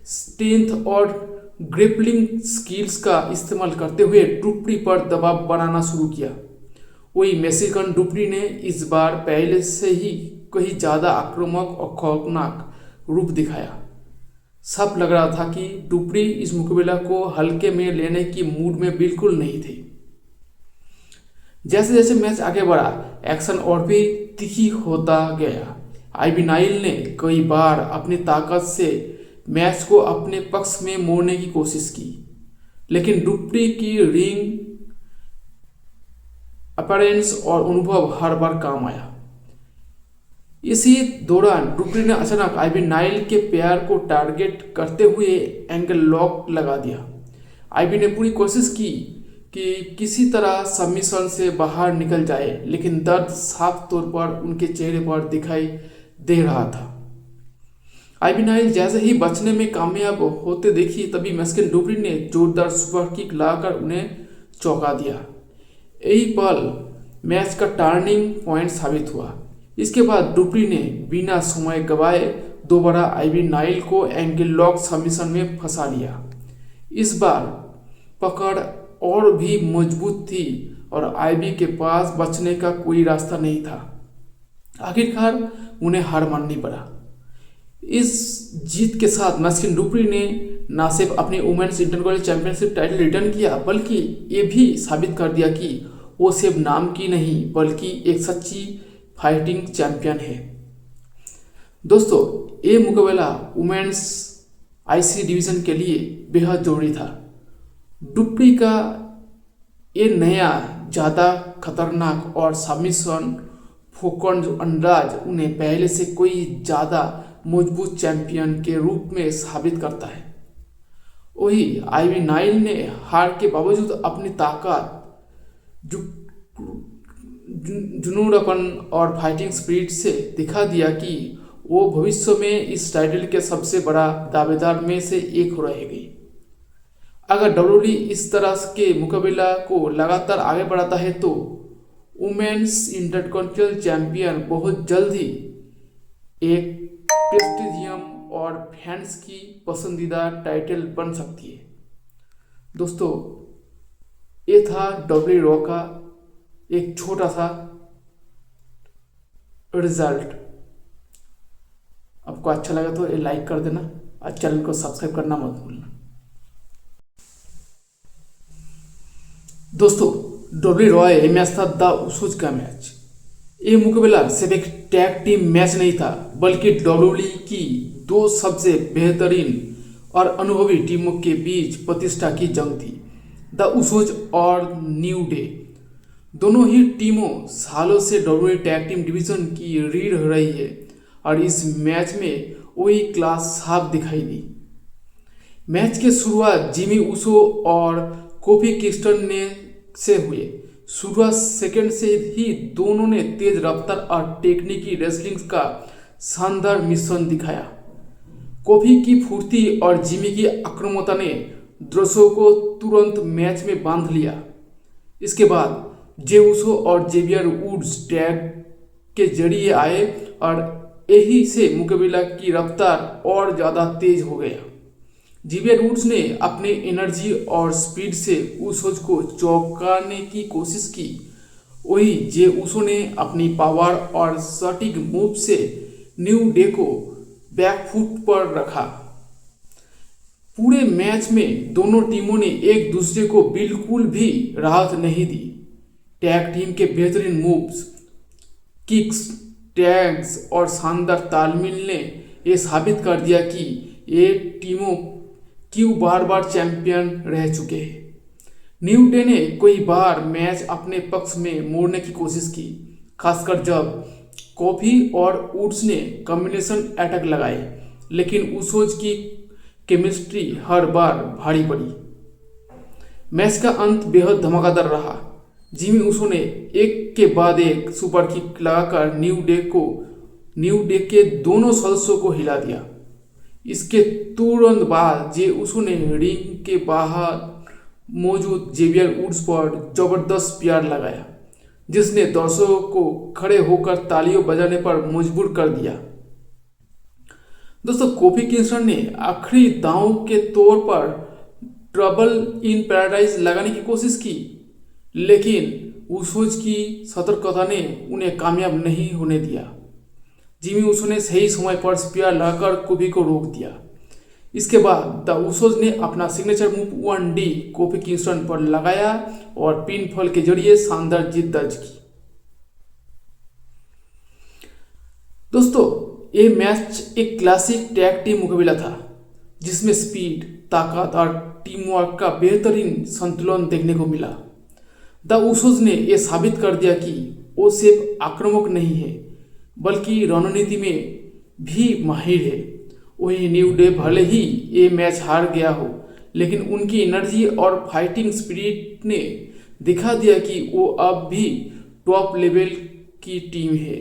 स्ट्रेंथ और ग्रिपलिंग स्किल्स का इस्तेमाल करते हुए डुप्री पर दबाव बनाना शुरू किया। वही मैक्सिकन डुप्री ने इस बार पहले से ही कहीं ज़्यादा आक्रामक और खौफनाक रूप दिखाया। सब लग रहा था कि डुप्री इस मुकाबला को हल्के में लेने की मूड में बिल्कुल नहीं थे। जैसे जैसे मैच आगे बढ़ा, एक्शन और भी तीखी होता गया। आईवी नाइल ने कई बार अपनी ताकत से मैच को अपने पक्ष में मोड़ने की कोशिश की, लेकिन डुप्री की रिंग अपीयरेंस और अनुभव हर बार काम आया। इसी दौरान डुप्री ने अचानक आईवी नाइल के पैर को टारगेट करते हुए एंगल लॉक लगा दिया। आईवी ने पूरी कोशिश की कि किसी तरह सबमिशन से बाहर निकल जाए, लेकिन दर्द साफ तौर पर उनके चेहरे पर दिखाई दे रहा था। आईवी नाइल जैसे ही बचने में कामयाब होते देखी, तभी मैक्सिकन डुप्री ने जोरदार सुपर किक लगाकर उन्हें चौंका दिया। यही पल मैच का टर्निंग पॉइंट साबित हुआ। इसके बाद डुप्री ने बिना समय गवाए दोबारा आईवी नाइल को एंगल लॉक सबमिशन में फंसा लिया। इस बार पकड़ और भी मजबूत थी और आईवी के पास बचने का कोई रास्ता नहीं था। आखिरकार उन्हें हार माननी पड़ा। इस जीत के साथ मैक्सिकन डुप्री ने न सिर्फ अपनी women's international championship title return किया, बल्कि ये भी साबित कर दिया कि वो सिर्फ नाम की नहीं, बल्कि एक सच्ची फाइटिंग चैंपियन है। दोस्तों, ये मुकाबला वुमेन्स आईसी डिवीजन के लिए बेहद जरूरी था। डुप्री का ये नया ज़्यादा खतरनाक और सबमिशन फोकस्ड अंदाज उन्हें पहले से कोई ज़्यादा मजबूत चैंपियन के रूप में साबित करता है। वही आईवी नाइल ने हार के बावजूद अपनी ताकत, जुनूनपन और फाइटिंग स्पिरिट से दिखा दिया कि वो भविष्य में इस टाइटल के सबसे बड़ा दावेदार में से एक रहेगी। अगर WWE इस तरह के मुकाबला को लगातार आगे बढ़ाता है तो वुमेन्स इंटरकॉन्टिनेंटल चैंपियन बहुत जल्द ही एक प्रेस्टिजियम और फैंस की पसंदीदा टाइटल बन सकती है। दोस्तों, ये था WWE रॉ का एक छोटा सा रिजल्ट। आपको अच्छा लगा तो ये लाइक कर देना और चैनल को सब्सक्राइब करना मत भूलना। दोस्तों, WWE रॉ ये मैच था द उसूज का मैच। ये मुकाबला सिर्फ एक टैग टीम मैच नहीं था, बल्कि WWE की दो सबसे बेहतरीन और अनुभवी टीमों के बीच प्रतिष्ठा की जंग थी। द उसूज और न्यू डे दोनों ही टीमों सालों से WWE टैग टीम डिवीजन की रीढ़ रही है और इस मैच में वही क्लास साफ दिखाई दी। मैच की शुरुआत जिमी ऊसो और कोफी किंगस्टन ने से हुए। शुरुआत सेकंड से ही दोनों ने तेज रफ्तार और टेक्निकी रेसलिंग का शानदार मिश्रण दिखाया। कोफी की फुर्ती और जिमी की आक्रामकता ने दर्शकों को तुरंत मैच में बांध लिया। इसके बाद जे उसो और जेवियर वुड्स टैग के जरिए आए और यही से मुकाबला की रफ्तार और ज़्यादा तेज हो गया। जेवियर वुड्स ने अपने एनर्जी और स्पीड से उसोज को चौंकाने की कोशिश की। वही जे उसो ने अपनी पावर और सटीक मूव से न्यू डे को बैकफुट पर रखा। पूरे मैच में दोनों टीमों ने एक दूसरे को बिल्कुल भी राहत नहीं दी। टैग टीम के बेहतरीन मूव्स, किक्स, टैग्स और शानदार तालमेल ने यह साबित कर दिया कि ये टीमों क्यों बार बार चैंपियन रह चुके हैं। न्यू डे ने कई बार मैच अपने पक्ष में मोड़ने की कोशिश की, खासकर जब कोफी और वुड्स ने कॉम्बिनेशन अटैक लगाए, लेकिन उसोज की केमिस्ट्री हर बार भारी पड़ी। मैच का अंत बेहद धमाकेदार रहा। जिमी उसो ने एक के बाद एक सुपर किक लगाकर न्यू डे के दोनों सदस्यों को हिला दिया। इसके तुरंत बाद जे उसो ने रिंग के बाहर मौजूद जेवियर वुड्स पर जबरदस्त प्यार लगाया, जिसने दर्शकों को खड़े होकर तालियों बजाने पर मजबूर कर दिया। दोस्तों, कोफी किंगस्टन ने आखिरी दांव के तौर पर ट्रबल इन पैराडाइज लगाने की कोशिश की, लेकिन उसोज की सतर्कता ने उन्हें कामयाब नहीं होने दिया। जिमी उसो ने सही समय पर स्पीयर लगाकर कोफी को रोक दिया। इसके बाद द उसोज ने अपना signature move 1D coffee Kingston पर लगाया और पिन फॉल के जरिए शानदार जीत दर्ज की। दोस्तों, ये मैच एक क्लासिक टैग टीम मुकाबला था, जिसमें स्पीड, ताकत और टीम वर्क का बेहतरीन संतुलन देखने को मिला। द उसोज ने यह साबित कर दिया कि वो सिर्फ आक्रामक नहीं है, बल्कि रणनीति में भी माहिर है। वही न्यू डे भले ही ये मैच हार गया हो, लेकिन उनकी एनर्जी और फाइटिंग स्पिरिट ने दिखा दिया कि वो अब भी टॉप लेवल की टीम है।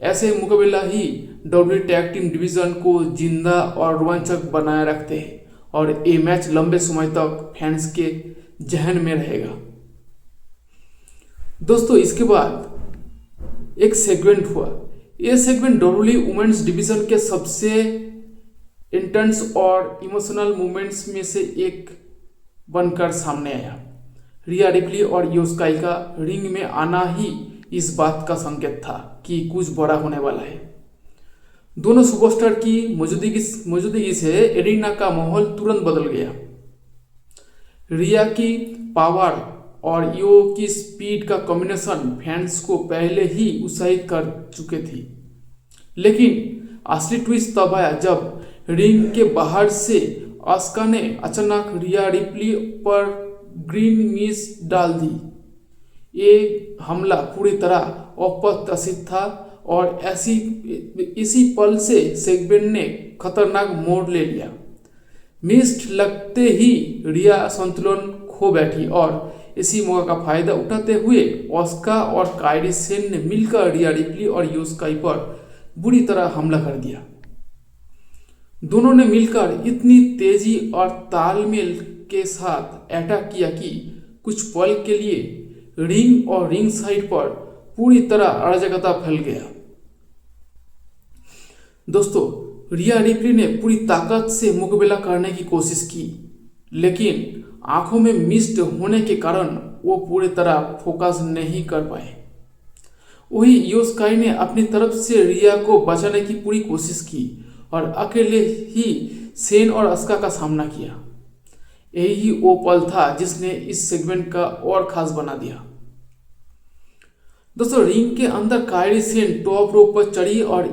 ऐसे मुकाबला ही डब्ल्यू टैग टीम डिवीजन को जिंदा और रोमांचक बनाए रखते हैं और ये मैच लंबे समय तक फैंस के जहन में रहेगा। दोस्तों, इसके बाद एक सेगमेंट हुआ। यह सेगमेंट डब्ल्यूडब्ल्यूई वुमेन्स डिवीजन के सबसे इंटेंस और इमोशनल मोमेंट्स में से एक बनकर सामने आया। रिया रिप्ली और यो स्काई का रिंग में आना ही इस बात का संकेत था कि कुछ बड़ा होने वाला है। दोनों सुपरस्टार की मौजूदगी से एरिना का माहौल तुरंत बदल गया। रिया की पावर और यो की स्पीड का कॉम्बिनेशन फैंस को पहले ही उत्साहित कर चुके थी, लेकिन असली ट्विस्ट तब आया जब रिंग के बाहर से आस्का ने अचानक रिया रिप्ली पर ग्रीन मिस डाल दी। ये हमला पूरी तरह अप्रत्याशित था और इसी पल से सेगमेंट ने खतरनाक मोड़ ले लिया। मिस्ट लगते ही रिया संतुलन खो बैठी और इसी मौका का फायदा उठाते हुए ऑस्का और कायरी सेन ने मिलकर रिया रिप्ली और यो स्काई पर बुरी तरह हमला कर दिया। दोनों ने मिलकर इतनी तेजी और तालमेल के साथ अटैक किया कि कुछ पल के लिए रिंग और रिंग साइड पर पूरी तरह अराजकता फैल गया। दोस्तों, रिया रिप्ली ने पूरी ताकत से मुकाबला करने की कोशिश की, लेकिन आंखों में मिस्ट होने के कारण वो पूरी तरह फोकस नहीं कर पाए। वही यो स्काई ने अपनी तरफ से रिया को बचाने की पूरी कोशिश की और अकेले ही सेन और अस्का का सामना किया। यही वो पल था जिसने इस सेगमेंट का और खास बना दिया। दोस्तों, रिंग के अंदर कायरी सेन टॉप रोप पर चढ़ी और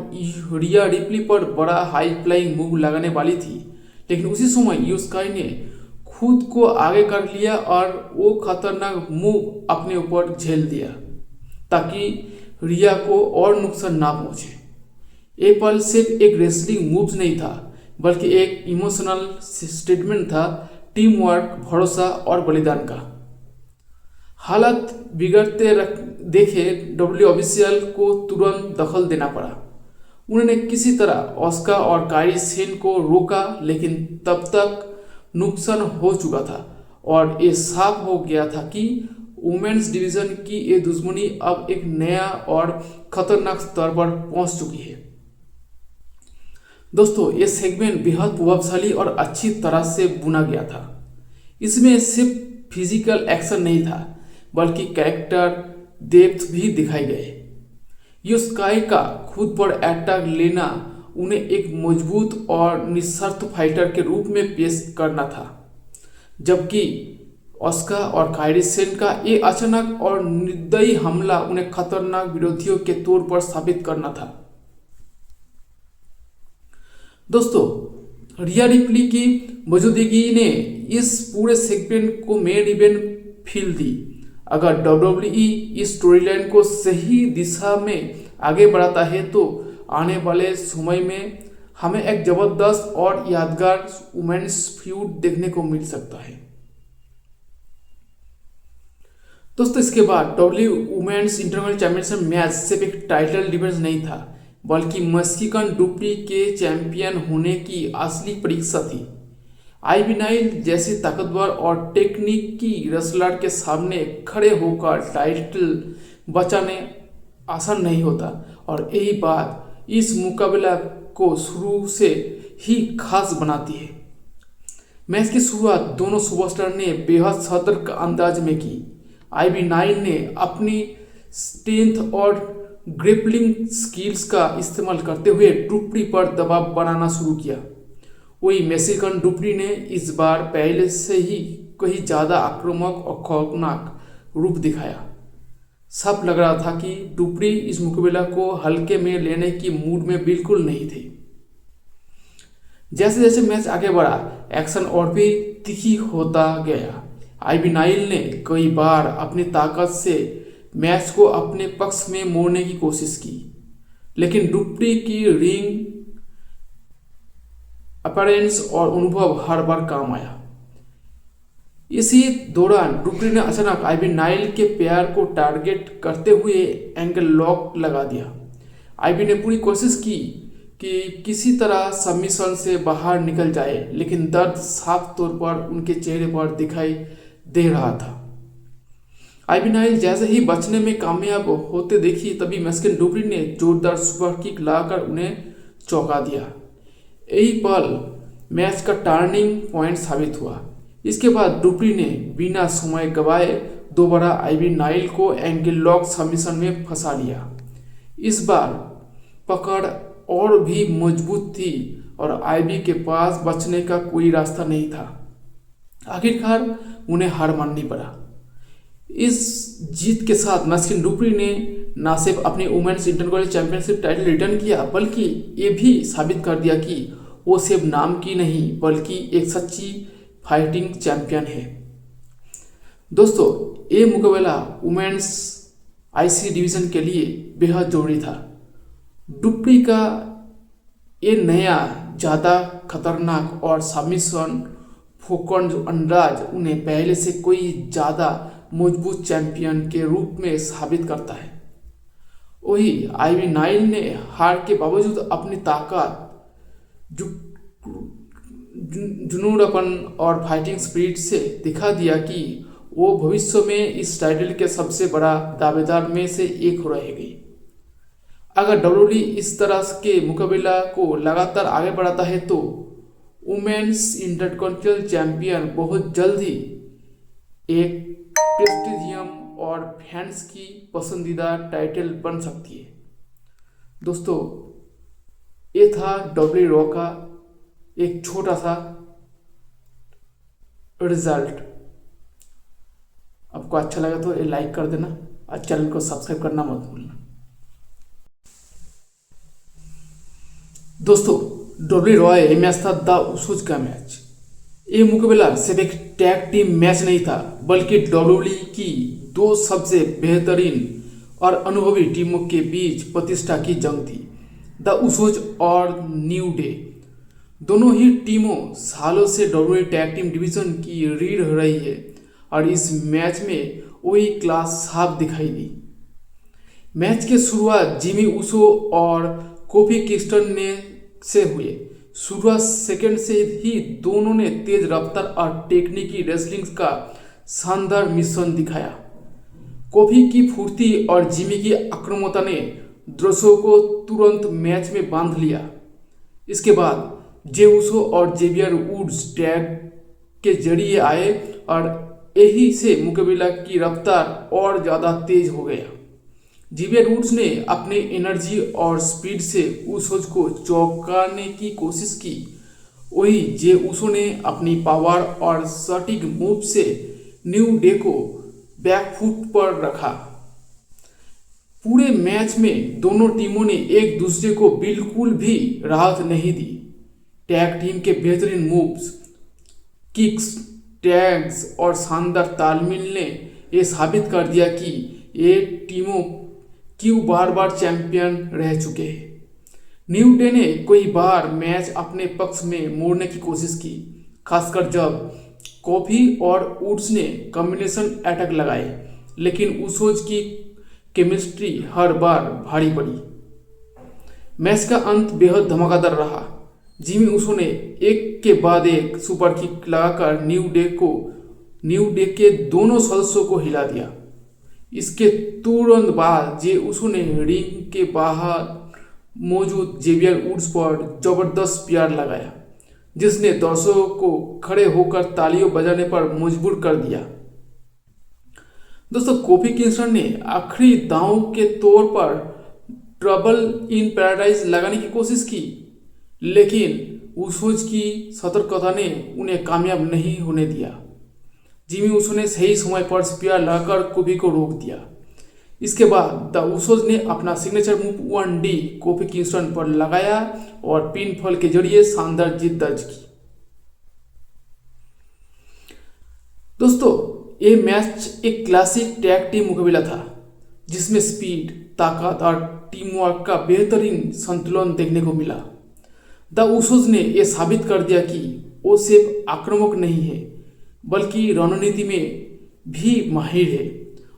रिया रिप्ली पर बड़ा हाई फ्लाइंग मूव लगाने वाली थी, लेकिन उसी समय यो स्काई ने खुद को आगे कर लिया और वो खतरनाक मूव अपने ऊपर झेल दिया ताकि रिया को और नुकसान ना पहुंचे। ये पल सिर्फ एक रेसलिंग मूव नहीं था, बल्कि एक इमोशनल स्टेटमेंट था। टीम वर्क, भरोसा और बलिदान का। हालत बिगड़ते देखे डब्ल्यू ऑफिशियल को तुरंत दखल देना पड़ा। उन्होंने किसी तरह ऑस्का और कायरी सेन को रोका, लेकिन तब तक नुकसान हो चुका था और ये साफ हो गया था कि वुमेन्स डिवीजन की ये दुश्मनी अब एक नया और खतरनाक स्तर पर पहुंच चुकी है। दोस्तों, ये सेगमेंट बेहद प्रभावशाली और अच्छी तरह से बुना गया था। इसमें सिर्फ फिजिकल एक्शन नहीं था, बल्कि कैरेक्टर डेप्थ भी दिखाए गए। युस्काई का खुद पर अटैक लेना उन्हें एक मजबूत और निस्वार्थ फाइटर के रूप में पेश करना था, जबकि ऑस्का और कायरी सेन का ये अचानक और निर्दयी हमला उन्हें खतरनाक विरोधियों के तौर पर साबित करना था। दोस्तों, रिया रिप्ली की मौजूदगी ने इस पूरे सेगमेंट को मेन इवेंट फील दी। अगर डब्ल्यूडब्ल्यूई इस स्टोरीलाइन को सही दिशा में आगे बढ़ाता है तो आने वाले समय में हमें एक जबरदस्त और यादगार वुमेन्स फ्यूड देखने को मिल सकता है। दोस्तों, इसके बाद W women's international championship match सिर्फ एक टाइटल डिफेंस नहीं था, बल्कि मैक्सिकन डुप्री के चैंपियन होने की असली परीक्षा थी। आईवी नाइल जैसे ताकतवर और टेक्निकी रेसलर के सामने खड़े होकर टाइटल बचाने आसान नहीं होता, और यही बात इस मुकाबला को शुरू से ही खास बनाती है। मैच की शुरुआत दोनों सुपरस्टार ने बेहद सतर्क अंदाज में की। आईवी नाइल ने अपनी स्ट्रेंथ और ग्रिपलिंग स्किल्स का इस्तेमाल करते हुए डुप्री पर दबाव बनाना शुरू किया। वही मैक्सिकन डुप्री ने इस बार पहले से ही कहीं ज़्यादा आक्रामक और खौफनाक रूप दिखाया। सब लग रहा था कि डुप्री इस मुकाबला को हल्के में लेने की मूड में बिल्कुल नहीं थी। जैसे जैसे मैच आगे बढ़ा, एक्शन और भी तीखी होता गया। आईवी नाइल ने कई बार अपनी ताकत से मैच को अपने पक्ष में मोड़ने की कोशिश की, लेकिन डुप्री की रिंग अपीयरेंस और अनुभव हर बार काम आया। इसी दौरान डुप्री ने अचानक आईवी नाइल के पैर को टारगेट करते हुए एंगल लॉक लगा दिया। आईवी ने पूरी कोशिश की कि किसी तरह सबमिशन से बाहर निकल जाए, लेकिन दर्द साफ तौर पर उनके चेहरे पर दिखाई दे रहा था। आईवी नाइल जैसे ही बचने में कामयाब होते देखी, तभी मैक्सिकन डुप्री ने जोरदार सुपर किक लाकर उन्हें चौंका दिया। यही पल मैच का टर्निंग पॉइंट साबित हुआ। इसके बाद डुप्री ने बिना समय गवाए दोबारा आईवी नाइल को एंगल लॉक सबमिशन में फंसा लिया। इस बार पकड़ और भी मजबूत थी और आईवी के पास बचने का कोई रास्ता नहीं था। आखिरकार उन्हें हार माननी पड़ा। इस जीत के साथ मैक्सिकन डुप्री ने न सिर्फ अपनी women's international championship title return किया, बल्कि ये भी साबित कर दिया कि वो सिर्फ नाम की नहीं, बल्कि एक सच्ची फाइटिंग चैंपियन है। दोस्तों, ये मुकाबला वुमेन्स आईसी डिवीजन के लिए बेहद जरूरी था। डुप्री का ये नया ज़्यादा खतरनाक और सबमिशन फोकस्ड अंदाज उन्हें पहले से कोई ज़्यादा मजबूत चैंपियन के रूप में साबित करता है। वही आईवी नाइल ने हार के बावजूद अपनी ताकत, जुनूनपन और फाइटिंग स्पिरिट से दिखा दिया कि वो भविष्य में इस टाइटल के सबसे बड़ा दावेदार में से एक रहेगी। अगर डब्ल्यूडब्ल्यूई इस तरह के मुकाबला को लगातार आगे बढ़ाता है तो वुमेन्स इंटरकॉन्टिनेंटल चैंपियन बहुत जल्द ही एक प्रेस्टिजियम और फैंस की पसंदीदा टाइटल बन सकती है। दोस्तों, ये था डब्ल्यूडब्ल्यूई रॉ का एक छोटा सा रिजल्ट। आपको अच्छा लगा तो ये लाइक कर देना और चैनल को सब्सक्राइब करना मत भूलना। दोस्तों, डब्ल्यूडब्ल्यूई रॉ ये मैच था द उसूज का मैच। ये मुकाबला सिर्फ एक टैग टीम मैच नहीं था, बल्कि डब्ल्यूडब्ल्यूई की दो सबसे बेहतरीन और अनुभवी टीमों के बीच प्रतिष्ठा की जंग थी, द उसूज और न्यू डे। दोनों ही टीमों सालों से डब्ल्यूडब्ल्यूई टैग टीम डिवीजन की रीढ़ रही है और इस मैच में वही क्लास साफ दिखाई दी। मैच की शुरुआत जिमी ऊसो और कोफी किंगस्टन ने से हुए। शुरुआत सेकंड से ही दोनों ने तेज रफ्तार और टेक्निकी रेसलिंग का शानदार मिश्रण दिखाया। कोफी की फुर्ती और जिमी की आक्रामकता ने दर्शकों को तुरंत मैच में बांध लिया। इसके बाद जे ऊसो और जेवियर वुड्स टैग के जरिए आए और यही से मुकाबला की रफ्तार और ज़्यादा तेज हो गया। जेवियर वुड्स ने अपने एनर्जी और स्पीड से ऊसोज को चौंकाने की कोशिश की, वही जे ऊसो ने अपनी पावर और सटीक मूव से न्यू डे को बैकफुट पर रखा। पूरे मैच में दोनों टीमों ने एक दूसरे को बिल्कुल भी राहत नहीं दी। टैग टीम के बेहतरीन मूव्स, किक्स, टैग्स और शानदार तालमेल ने यह साबित कर दिया कि ये टीमों क्यों बार बार चैंपियन रह चुके हैं। न्यू डे ने कई बार मैच अपने पक्ष में मोड़ने की कोशिश की, खासकर जब कॉफी और वुड्स ने कॉम्बिनेशन अटैक लगाए, लेकिन उसोज की केमिस्ट्री हर बार भारी पड़ी। मैच का अंत बेहद धमाकेदार रहा। जिमी ऊसो ने एक के बाद एक सुपर किक लगाकर न्यू डे के दोनों सदस्यों को हिला दिया। इसके तुरंत बाद जे ऊसो ने रिंग के बाहर मौजूद जेवियर वुड्स पर जबरदस्त प्यार लगाया, जिसने दर्शकों को खड़े होकर तालियों बजाने पर मजबूर कर दिया। दोस्तों, कोफी किंगस्टन ने आखिरी दांव के तौर पर ट्रबल इन पैराडाइज लगाने की कोशिश की, लेकिन ऊसोज की सतर्कता ने उन्हें कामयाब नहीं होने दिया। जिमी ऊसो ने सही समय पर स्पीयर लगाकर कोफी को रोक दिया। इसके बाद द ऊसोज ने अपना signature move 1D coffee Kingston पर लगाया और पिन फॉल के जरिए शानदार जीत दर्ज की। दोस्तों, ये मैच एक क्लासिक टैग टीम मुकाबला था, जिसमें स्पीड, ताकत और टीम वर्क का बेहतरीन संतुलन देखने को मिला। द ऊसोज ने यह साबित कर दिया कि वो सिर्फ आक्रामक नहीं है, बल्कि रणनीति में भी माहिर है।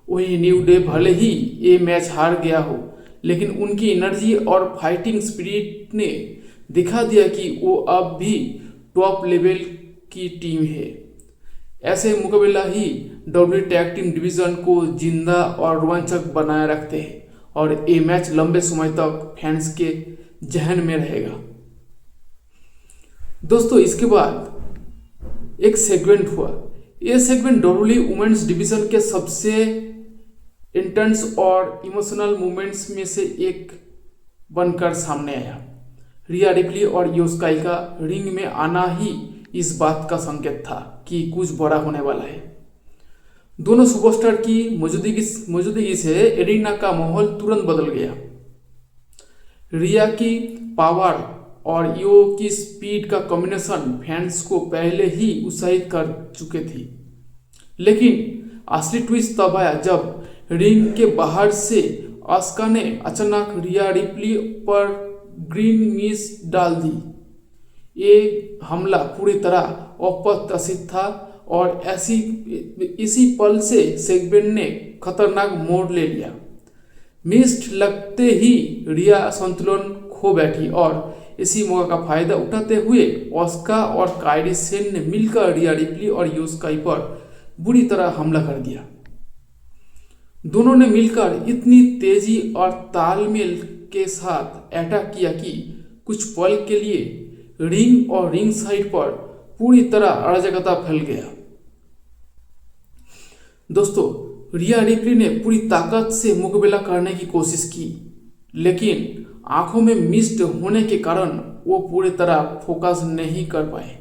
वही न्यू डे भले ही ये मैच हार गया हो, लेकिन उनकी एनर्जी और फाइटिंग स्पिरिट ने दिखा दिया कि वो अब भी टॉप लेवल की टीम है। ऐसे मुकाबला ही डब्ल्यू टैग टीम डिवीजन को जिंदा और रोमांचक बनाए रखते हैं और ये मैच लंबे समय तक फैंस के जहन में रहेगा। दोस्तों, इसके बाद एक सेगमेंट हुआ। यह सेगमेंट डब्ल्यूडब्ल्यूई वुमेन्स डिवीजन के सबसे इंटेंस और इमोशनल मोमेंट्स में से एक बनकर सामने आया। रिया रिप्ली और यो स्काई का रिंग में आना ही इस बात का संकेत था कि कुछ बड़ा होने वाला है। दोनों सुपरस्टार की मौजूदगी से एरिना का माहौल तुरंत बदल गया। रिया की पावर और यो की स्पीड का कॉम्बिनेशन फैंस को पहले ही उत्साहित कर चुके थी, लेकिन असली ट्विस्ट तब आया जब रिंग के बाहर से आस्का ने अचानक रिया रिप्ली पर ग्रीन मिस्ट डाल दी। ये हमला पूरी तरह अप्रत्याशित था और इसी पल से सेगमेंट ने खतरनाक मोड़ ले लिया। मिस्ट लगते ही रिया संतुलन खो बैठी और इसी मौका का फायदा उठाते हुए ऑस्का और कायरी सेन ने मिलकर रिया रिप्ली और यो स्काई पर बुरी तरह हमला कर दिया। दोनों ने मिलकर इतनी तेजी और तालमेल के साथ अटैक किया कि कुछ पल के लिए रिंग और रिंग साइड पर पूरी तरह अराजकता फैल गया। दोस्तों, रिया रिप्ली ने पूरी ताकत से मुकाबला करने की कोशिश की, लेकिन आंखों में मिस्ट होने के कारण वो पूरी तरह फोकस नहीं कर पाए।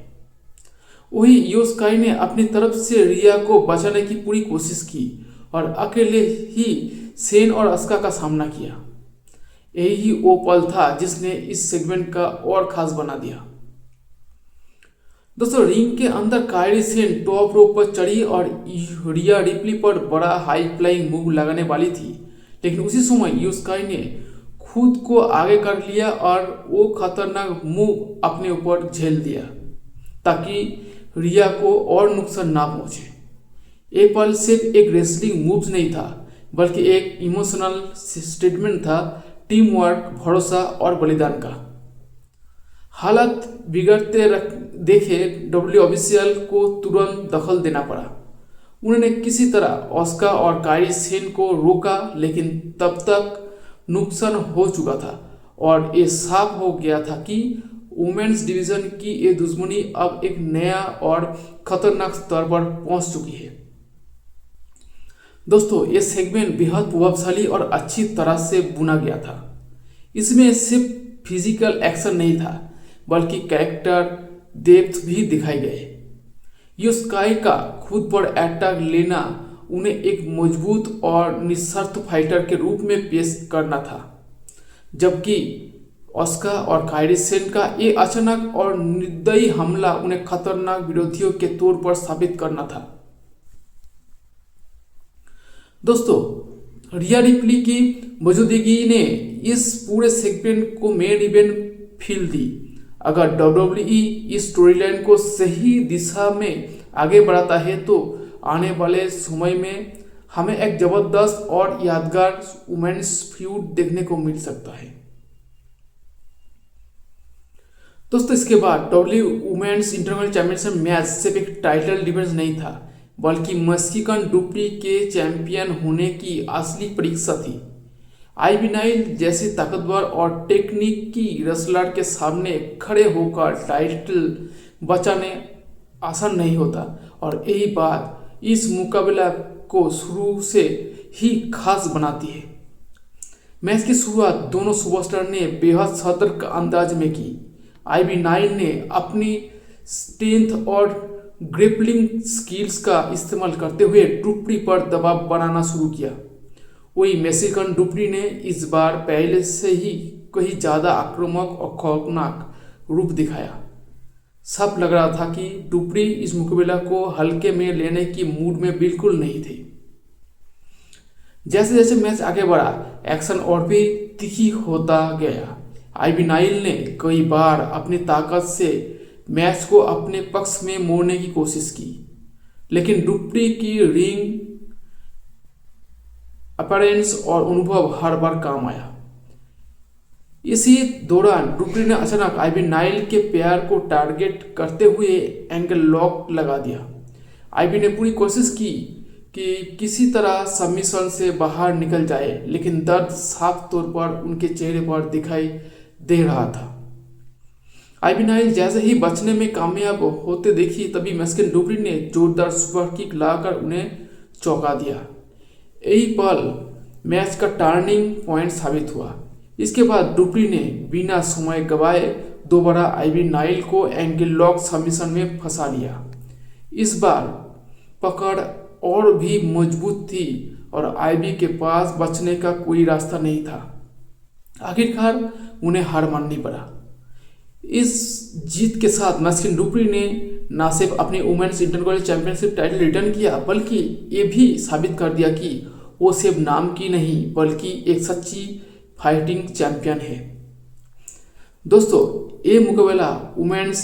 वही यो स्काई ने अपनी तरफ से रिया को बचाने की पूरी कोशिश की और अकेले ही सेन और अस्का का सामना किया। यही वो पल था जिसने इस सेगमेंट का और खास बना दिया। दोस्तों, रिंग के अंदर कायरी सेन टॉप रोप पर चढ़ी और रिया रिप्ली पर बड़ा हाई फ्लाइंग मूव लगाने वाली थी, लेकिन उसी समय यो स्काई ने खुद को आगे कर लिया और वो खतरनाक मूव अपने ऊपर झेल दिया ताकि रिया को और नुकसान ना पहुंचे। ये पल सिर्फ एक रेसलिंग मूव नहीं था बल्कि एक इमोशनल स्टेटमेंट था, टीम वर्क, भरोसा और बलिदान का। हालात बिगड़ते देखे डब्ल्यू ऑफिशियल को तुरंत दखल देना पड़ा। उन्होंने किसी तरह ऑस्का और कायरी सेन को रोका, लेकिन तब तक नुकसान हो चुका था और ये साफ हो गया था कि वुमेन्स डिवीजन की ये दुश्मनी अब एक नया और खतरनाक स्तर पर पहुंच चुकी है। दोस्तों, ये सेगमेंट बेहद प्रभावशाली और अच्छी तरह से बुना गया था। इसमें सिर्फ फिजिकल एक्शन नहीं था बल्कि कैरेक्टर डेप्थ भी दिखाए गए। युस्काई का खुद पर अटैक लेना उन्हें एक मजबूत और निस्वार्थ फाइटर के रूप में पेश करना था, जबकि ऑस्का और कायरी सेन का ये अचानक और निर्दयी हमला उन्हें खतरनाक विरोधियों के तौर पर साबित करना था। दोस्तों, रिया रिप्ली की मौजूदगी ने इस पूरे सेगमेंट को मेन इवेंट फील दी। अगर डब्ल्यूडब्ल्यूई इस स्टोरीलाइन को सही दिशा में आगे बढ़ाता है तो आने वाले समय में हमें एक जबरदस्त और यादगार वुमेन्स फ्यूड देखने को मिल सकता है। दोस्तों, इसके बाद W women's international championship match सिर्फ एक टाइटल डिफेंस नहीं था बल्कि मैक्सिकन डुप्री के चैंपियन होने की असली परीक्षा थी। आईवी नाइल जैसी ताकतवर और टेक्निकी रेसलर के सामने खड़े होकर टाइटल बचाने आसान नहीं होता और यही बात इस मुकाबला को शुरू से ही खास बनाती है। मैच की शुरुआत दोनों सुपरस्टार ने बेहद सतर्क अंदाज में की। आईवी नाइल ने अपनी स्ट्रेंथ और ग्रिपलिंग स्किल्स का इस्तेमाल करते हुए डुप्री पर दबाव बनाना शुरू किया। वही मैक्सिकन डुप्री ने इस बार पहले से ही कहीं ज़्यादा आक्रामक और खौफनाक रूप दिखाया। सब लग रहा था कि डुप्री इस मुकाबला को हल्के में लेने की मूड में बिल्कुल नहीं थी। जैसे जैसे मैच आगे बढ़ा, एक्शन और भी तीखी होता गया। आईवी नाइल ने कई बार अपनी ताकत से मैच को अपने पक्ष में मोड़ने की कोशिश की, लेकिन डुप्री की रिंग अपीयरेंस और अनुभव हर बार काम आया। इसी दौरान डुप्री ने अचानक आईवी नाइल के पैर को टारगेट करते हुए एंगल लॉक लगा दिया। आईवी ने पूरी कोशिश की कि किसी तरह सबमिशन से बाहर निकल जाए, लेकिन दर्द साफ तौर पर उनके चेहरे पर दिखाई दे रहा था। आईवी नाइल जैसे ही बचने में कामयाब होते देखी, तभी मैक्सिकन डुप्री ने जोरदार सुपर किक लगाकर उन्हें चौंका दिया। यही पल मैच का टर्निंग पॉइंट साबित हुआ। इसके बाद डुप्री ने बिना समय गवाए दोबारा आईवी नाइल को एंगल लॉक सबमिशन में फंसा लिया। इस बार पकड़ और भी मजबूत थी और आईवी के पास बचने का कोई रास्ता नहीं था। आखिरकार उन्हें हार माननी पड़ा। इस जीत के साथ मैक्सिकन डुप्री ने न सिर्फ अपनी women's international championship title return किया, बल्कि ये भी साबित कर दिया कि वो सिर्फ नाम की नहीं बल्कि एक सच्ची फाइटिंग चैंपियन है। दोस्तों, ये मुकाबला वुमेन्स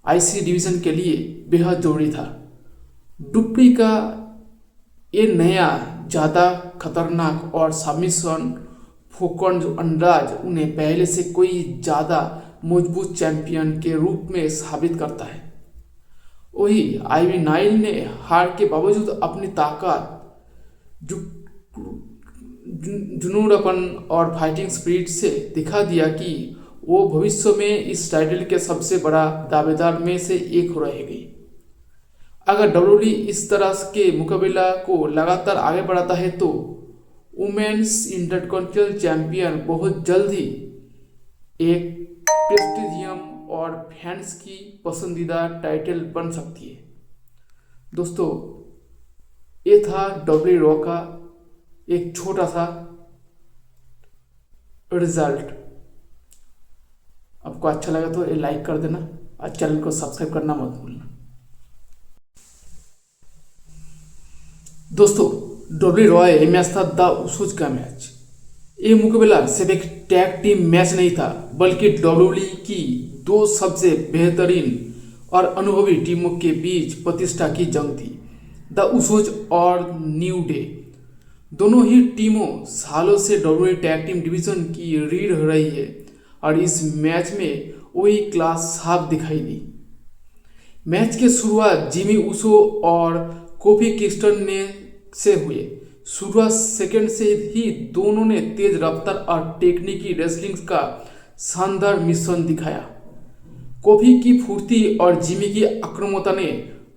आईसी डिवीजन के लिए बेहद जरूरी था। डुप्री का ये नया ज़्यादा खतरनाक और सबमिशन फोकस्ड अंदाज उन्हें पहले से कोई ज़्यादा मजबूत चैंपियन के रूप में साबित करता है। वही आईवी नाइल ने हार के बावजूद अपनी ताकत, जुनूनपन और फाइटिंग स्पिरिट से दिखा दिया कि वो भविष्य में इस टाइटल के सबसे बड़ा दावेदार में से एक रहेगी। अगर डब्ल्यूडब्ल्यूई इस तरह के मुकाबला को लगातार आगे बढ़ाता है तो वुमेन्स इंटरकॉन्टिनेंटल चैंपियन बहुत जल्द ही एक प्रेस्टिजियम और फैंस की पसंदीदा टाइटल बन सकती है। दोस्तों, ये था डब्ल्यू रॉ का एक छोटा सा रिजल्ट। आपको अच्छा लगा तो ये लाइक कर देना और चैनल को सब्सक्राइब करना मत भूलना। दोस्तों, डब्ल्यू रॉ मैच था द उसूज का मैच। ये मुकाबला सिर्फ एक टैग टीम मैच नहीं था, बल्कि डब्ल्यूडब्ल्यूई की दो सबसे बेहतरीन और अनुभवी टीमों के बीच प्रतिष्ठा की जंग थी। द उसोज और न्यू डे दोनों ही टीमों सालों से डब्ल्यूडब्ल्यूई टैग टीम डिवीजन की रीढ़ रही है और इस मैच में वही क्लास साफ दिखाई दी। मैच की शुरुआत जिमी उसो और कोफी किंगस्टन ने से हुए। शुरुआत सेकंड से ही दोनों ने तेज रफ्तार और टेक्निकी रेसलिंग का शानदार मिश्रण दिखाया। कोफी की फुर्ती और जिमी की आक्रामकता ने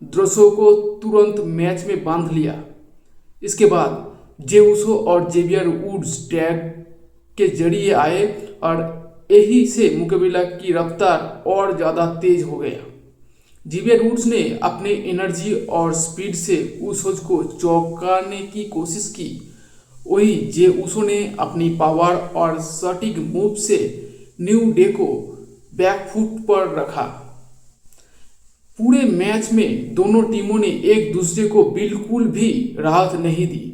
दर्शकों को तुरंत मैच में बांध लिया। इसके बाद जे उसो और जेवियर वुड्स टैग के जरिए आए और यही से मुकाबला की रफ्तार और ज़्यादा तेज हो गया। जेवियर वुड्स ने अपने एनर्जी और स्पीड से उसोज को चौंकाने की कोशिश की। वही जे उसो ने अपनी पावर और सटीक मूव से न्यू डे को बैकफुट पर रखा। पूरे मैच में दोनों टीमों ने एक दूसरे को बिल्कुल भी राहत नहीं दी।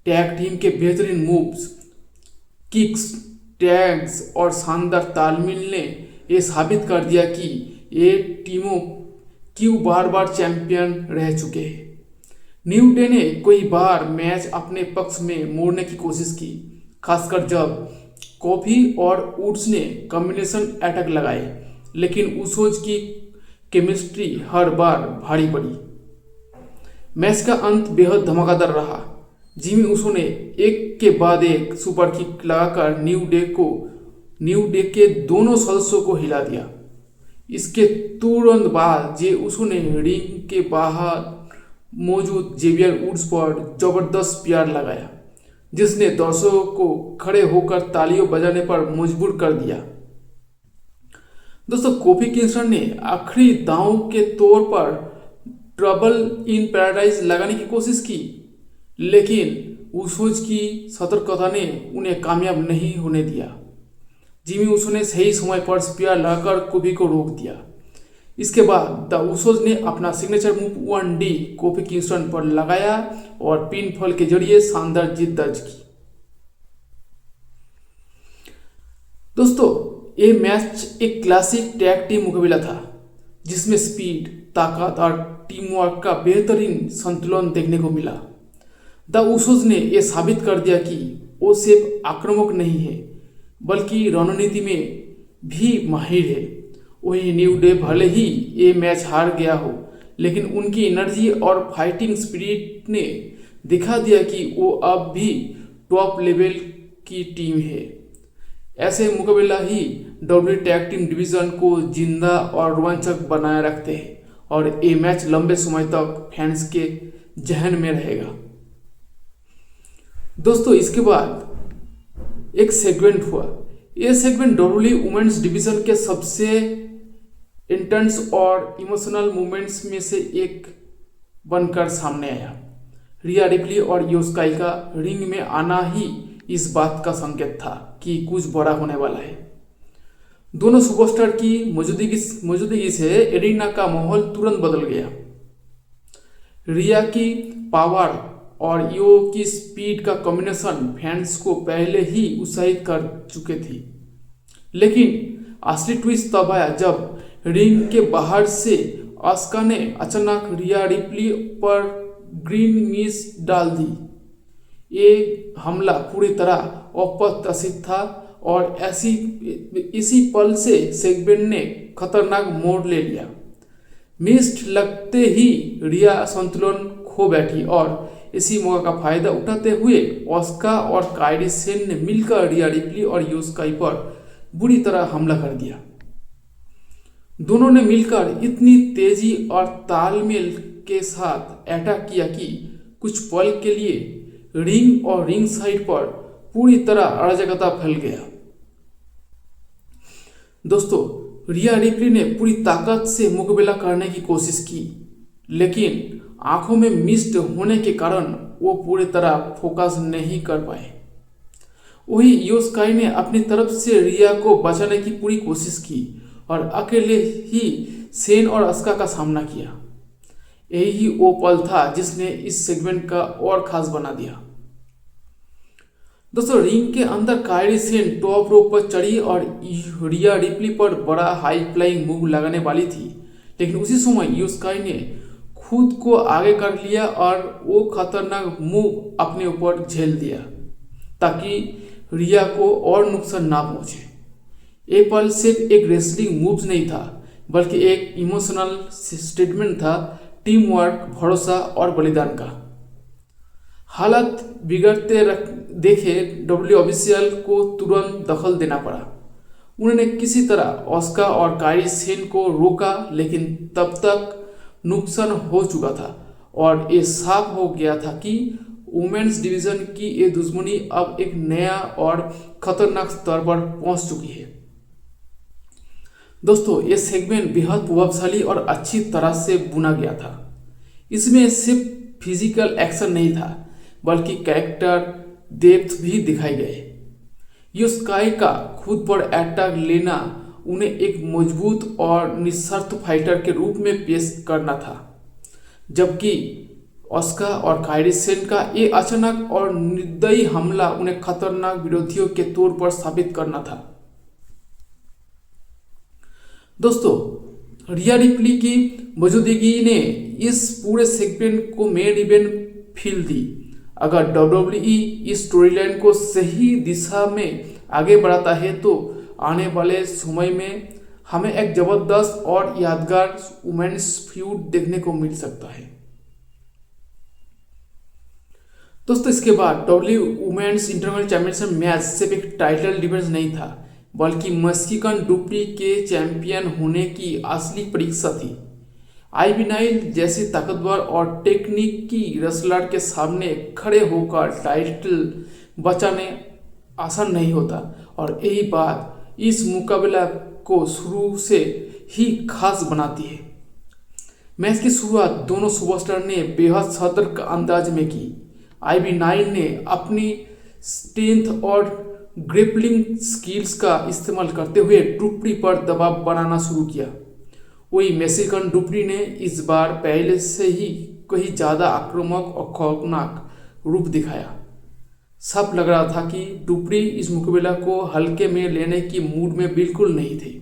टैग टीम के बेहतरीन मूव्स, किक्स, टैग्स और शानदार तालमेल ने यह साबित कर दिया कि ये टीमों क्यों बार बार चैंपियन रह चुके हैं। न्यू डे ने कई बार मैच अपने पक्ष में मोड़ने की कोशिश की, खासकर जब कोफी और वुड्स ने कॉम्बिनेशन अटैक लगाए, लेकिन उसोज की केमिस्ट्री हर बार भारी पड़ी। मैच का अंत बेहद धमाकेदार रहा। जिमी उसो ने एक के बाद एक सुपर किक लगाकर न्यू डे के दोनों सदस्यों को हिला दिया। इसके तुरंत बाद जे उसो ने रिंग के बाहर मौजूद जेवियर वुड्स पर जबरदस्त प्यार लगाया, जिसने दर्शकों को खड़े होकर तालियों बजाने पर मजबूर कर दिया। दोस्तों, कोफी किंगस्टन ने आखिरी दांव के तौर पर ट्रबल इन पैराडाइज लगाने की कोशिश की, लेकिन उसोज की सतर्कता ने उन्हें कामयाब नहीं होने दिया। जिमी उसो ने सही समय पर स्पीयर लगाकर कोफी को रोक दिया। इसके बाद द उसोज ने अपना signature move 1D coffee Kingston पर लगाया और पिन फॉल के जरिए शानदार जीत दर्ज की। दोस्तों, ये मैच एक क्लासिक टैग टीम मुकाबला था, जिसमें स्पीड, ताकत और टीम वर्क का बेहतरीन संतुलन देखने को मिला। द उसोज ने यह साबित कर दिया कि वो सिर्फ आक्रामक नहीं है, बल्कि रणनीति में भी माहिर है। वही न्यू डे भले ही ये मैच हार गया हो, लेकिन उनकी एनर्जी और फाइटिंग स्पिरिट ने दिखा दिया कि वो अब भी टॉप लेवल की टीम है। ऐसे मुकाबला ही डब्ल्यू टैग टीम डिवीजन को जिंदा और रोमांचक बनाए रखते हैं और ये मैच लंबे समय तक फैंस के जहन में रहेगा। दोस्तों, इसके बाद एक सेगमेंट हुआ। यह सेगमेंट डब्ल्यूडब्ल्यूई वुमेन्स डिवीजन के सबसे इंटेंस और इमोशनल मोमेंट्स में से एक बनकर सामने आया। रिया रिप्ली और यो स्काई का रिंग में आना ही इस बात का संकेत था कि कुछ बड़ा होने वाला है। दोनों सुपरस्टार की मौजूदगी से एरिना का माहौल तुरंत बदल गया। रिया की पावर और यो की स्पीड का कॉम्बिनेशन फैंस को पहले ही उत्साहित कर चुके थी, लेकिन असली ट्विस्ट तब आया जब रिंग के बाहर से आस्का ने अचानक रिया रिप्ली पर ग्रीन मिस डाल दी। ये हमला पूरी तरह अप्रत्याशित था और इसी पल से सेगमेंट ने खतरनाक मोड़ ले लिया। मिस्ट लगते ही रिया संतुलन खो बैठी और इसी मौका का फायदा उठाते हुए ऑस्का और कायरी सेन ने मिलकर रिया रिप्ली और यो स्काई पर बुरी तरह हमला कर दिया। दोनों ने मिलकर इतनी तेजी और तालमेल के साथ अटैक किया कि कुछ पल के लिए रिंग और रिंग साइड पर पूरी तरह अराजकता फैल गया। दोस्तों, रिया रिप्ली ने पूरी ताकत से मुकाबला करने की कोशिश की, लेकिन आंखों में मिस्ट होने के कारण वो पूरी तरह फोकस नहीं कर पाए। वही यो स्काई ने अपनी तरफ से रिया को बचाने की पूरी कोशिश की और अकेले ही सेन और अस्का का सामना किया। यही वो पल था जिसने इस सेगमेंट का और खास बना दिया। दोस्तों रिंग के अंदर कायरी सेन टॉप रोप पर चढ़ी और रिया रिप्ली पर बड़ा हाई फ्लाइंग मूव लगाने वाली थी, लेकिन उसी समय ईयो स्काई ने खुद को आगे कर लिया और वो खतरनाक मूव अपने ऊपर झेल दिया ताकि रिया को और नुकसान ना पहुंचे। ये पल सिर्फ एक रेसलिंग मूव नहीं था, बल्कि एक इमोशनल स्टेटमेंट था, टीम वर्क, भरोसा और बलिदान का। हालत बिगड़ते देखे डब्ल्यू ऑफिशियल को तुरंत दखल देना पड़ा। उन्होंने किसी तरह ऑस्का और कायरी सेन को रोका, लेकिन तब तक नुकसान हो चुका था और ये साफ हो गया था कि वुमेन्स डिवीजन की ये दुश्मनी अब एक नया और खतरनाक स्तर पर पहुंच चुकी है। दोस्तों ये सेगमेंट बेहद प्रभावशाली और अच्छी तरह से बुना गया था। इसमें सिर्फ फिजिकल एक्शन नहीं था, बल्कि कैरेक्टर डेप्थ भी दिखाए गए। ईयो स्काई का खुद पर अटैक लेना उन्हें एक मजबूत और निस्वार्थ फाइटर के रूप में पेश करना था, जबकि ऑस्का और कायरी सेन का ये अचानक और निर्दयी हमला उन्हें खतरनाक विरोधियों के तौर पर साबित करना था। दोस्तों रिया रिप्ली की मौजूदगी ने इस पूरे सेगमेंट को मेन इवेंट फील दी। अगर डब्ल्यूडब्ल्यूई इस स्टोरीलाइन को सही दिशा में आगे बढ़ाता है तो आने वाले समय में हमें एक जबरदस्त और यादगार वुमेन्स फ्यूड देखने को मिल सकता है। दोस्तों इसके बाद W women's international championship match सिर्फ एक टाइटल डिफेंस नहीं था, बल्कि मैक्सिकन डुप्री के चैंपियन होने की असली परीक्षा थी। आईवी नाइल जैसी ताकतवर और टेक्निकी रेसलर के सामने खड़े होकर टाइटल बचाने आसान नहीं होता, और यही बात इस मुकाबला को शुरू से ही खास बनाती है। मैच की शुरुआत दोनों सुपरस्टार ने बेहद सतर्क अंदाज में की। आईवी नाइल ने अपनी स्ट्रेंथ और ग्रिपलिंग स्किल्स का इस्तेमाल करते हुए डुप्री पर दबाव बनाना शुरू किया। वही मैक्सिकन डुप्री ने इस बार पहले से ही कहीं ज़्यादा आक्रामक और खौफनाक रूप दिखाया। सब लग रहा था कि डुप्री इस मुकाबला को हल्के में लेने की मूड में बिल्कुल नहीं थी।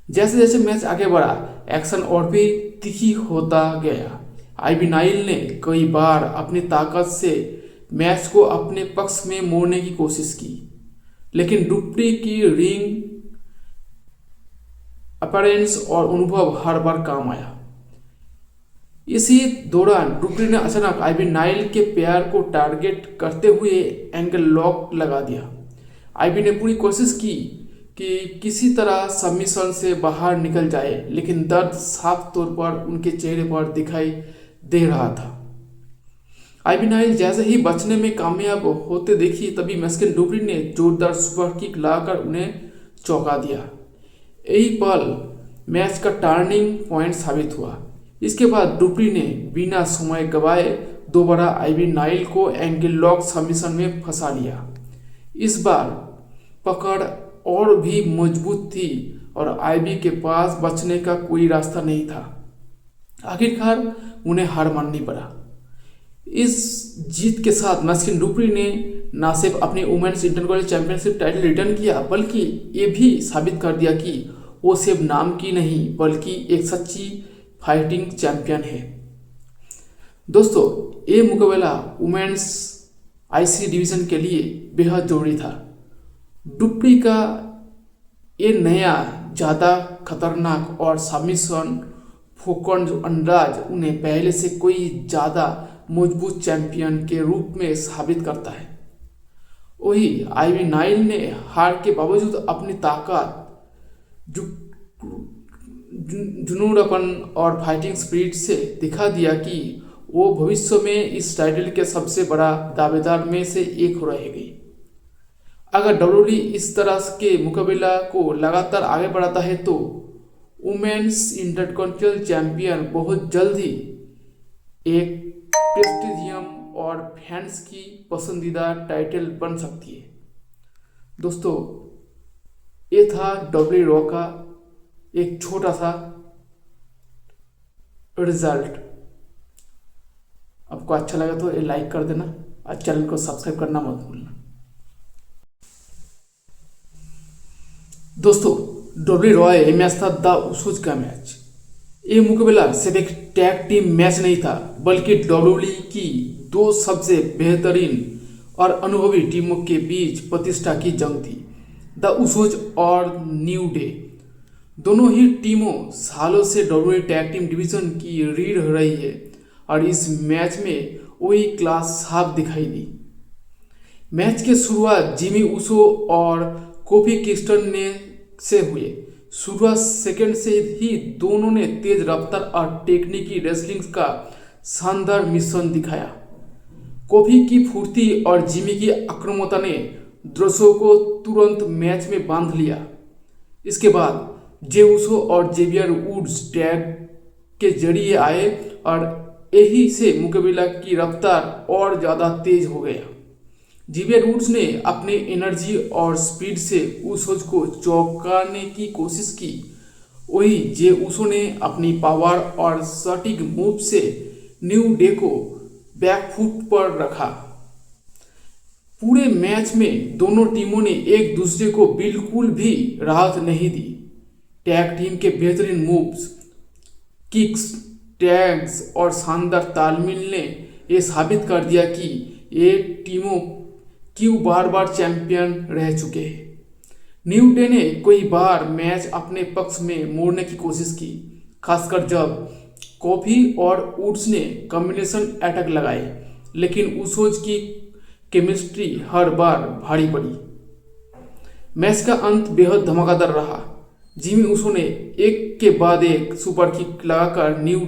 जैसे जैसे मैच आगे बढ़ा, एक्शन और भी तीखी होता गया। आईवी नाइल ने कई बार अपनी ताकत से मैच को अपने पक्ष में मोड़ने की कोशिश की, लेकिन डुप्री की रिंग अपीयरेंस और अनुभव हर बार काम आया। इसी दौरान डुप्री ने अचानक आईवी नाइल के पैर को टारगेट करते हुए एंगल लॉक लगा दिया। आईवी ने पूरी कोशिश की कि किसी तरह सबमिशन से बाहर निकल जाए, लेकिन दर्द साफ तौर पर उनके चेहरे पर दिखाई दे रहा था। आईवी नाइल जैसे ही बचने में कामयाब होते देखी, तभी मैक्सिकन डुप्री ने जोरदार सुपर किक लगाकर उन्हें चौंका दिया। यही पल मैच का टर्निंग पॉइंट साबित हुआ। इसके बाद डुप्री ने बिना समय गवाए दोबारा आईवी नाइल को एंगल लॉक सबमिशन में फंसा लिया। इस बार पकड़ और भी मजबूत थी और आईवी के पास बचने का कोई रास्ता नहीं था। आखिरकार उन्हें हार माननी पड़ा। इस जीत के साथ मैक्सिकन डुप्री ने न सिर्फ अपनी women's international championship title return किया, बल्कि ये भी साबित कर दिया कि वो सिर्फ नाम की नहीं, बल्कि एक सच्ची फाइटिंग चैंपियन है। दोस्तों ये मुकाबला वुमेन्स आईसी डिवीजन के लिए बेहद जरूरी था। डुप्री का ये नया ज़्यादा खतरनाक और सबमिशन फोकस्ड अंदाज उन्हें पहले से कोई ज़्यादा मजबूत चैंपियन के रूप में साबित करता है। वही आईवी नाइल ने हार के बावजूद अपनी ताकत, जुनूनपन और फाइटिंग स्पिरिट से दिखा दिया कि वो भविष्य में इस टाइटल के सबसे बड़ा दावेदार में से एक रहेगी। अगर डब्ल्यूडब्ल्यूई इस तरह के मुकाबला को लगातार आगे बढ़ाता है तो वुमेन्स इंटरकॉन्टिनेंटल चैंपियन बहुत जल्द ही एक प्रेस्टिजियम और फैंस की पसंदीदा टाइटल बन सकती है। दोस्तों ये था डब्ल्यू रॉ का एक छोटा सा रिजल्ट। आपको अच्छा लगा तो ये लाइक कर देना। और चैनल को सब्सक्राइब करना मत भूलना। दोस्तों, डब्ल्यू रॉय ये मैच था द उसूज का मैच। ये मुकाबला सिर्फ एक टैग टीम मैच नहीं था, बल्कि डब्ल्यूडब्ल्यूई की दो सबसे बेहतरीन और अनुभवी टीमों के बीच प्रतिष्ठा की जंग थी। द उसूज और न्यू डे दोनों ही टीमों सालों से डब्ल्यूडब्ल्यूई टैग टीम डिवीजन की रीढ़ रही है और इस मैच में वही क्लास साफ दिखाई दी। मैच की शुरुआत जिमी ऊसो और कोफी किंगस्टन ने से हुए। शुरुआत सेकंड से ही दोनों ने तेज रफ्तार और टेक्निकी रेसलिंग का शानदार मिश्रण दिखाया। कोफी की फुर्ती और जिमी की आक्रामकता ने दर्शकों को तुरंत मैच में बांध लिया। इसके बाद जे ऊसो और जेवियर वुड्स टैग के जरिए आए और यही से मुकाबला की रफ्तार और ज़्यादा तेज हो गया। जेवियर वुड्स ने अपने एनर्जी और स्पीड से ऊसोज को चौंकाने की कोशिश की। वही जे ऊसो ने अपनी पावर और सटीक मूव से न्यू डे को बैकफुट पर रखा। पूरे मैच में दोनों टीमों ने एक दूसरे को बिल्कुल भी राहत नहीं दी। टैग टीम के बेहतरीन मूव्स, किक्स, टैग्स और शानदार तालमेल ने यह साबित कर दिया कि ये टीमों क्यों बार बार चैंपियन रह चुके हैं। न्यू डे ने कई बार मैच अपने पक्ष में मोड़ने की कोशिश की, खासकर जब कोफी और वुड्स ने कॉम्बिनेशन अटैक लगाए, लेकिन उसूज की केमिस्ट्री हर बार भारी पड़ी। मैच का अंत बेहद धमाकेदार रहा। जिमी ऊसो ने एक के बाद एक सुपर किक लगाकर न्यू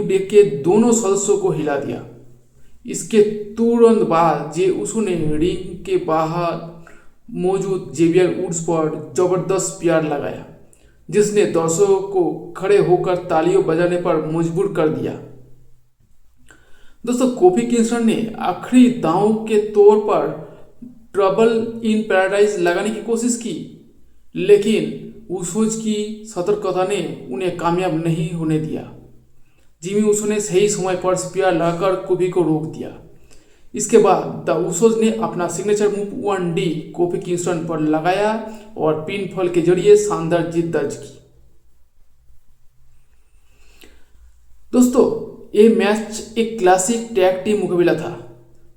डे के दोनों सदस्यों को हिला दिया। इसके तुरंत बाद जे ऊसो ने रिंग के बाहर मौजूद जेवियर वुड्स पर जबरदस्त प्यार लगाया, जिसने दर्शकों को खड़े होकर तालियों बजाने पर मजबूर कर दिया। दोस्तों, कोफी किंगस्टन ने आखिरी दांव के तौर पर ट्रबल इन पैराडाइज लगाने की कोशिश की, लेकिन ऊसोज की सतर्कता ने उन्हें कामयाब नहीं होने दिया। जिमी ऊसो ने सही समय पर स्पीयर लगाकर कोफी को रोक दिया। इसके बाद द ऊसोज ने अपना signature move 1D coffee Kingston पर लगाया और पिन फॉल के जरिए शानदार जीत दर्ज की। दोस्तों, ये मैच एक क्लासिक टैग टीम मुकाबला था,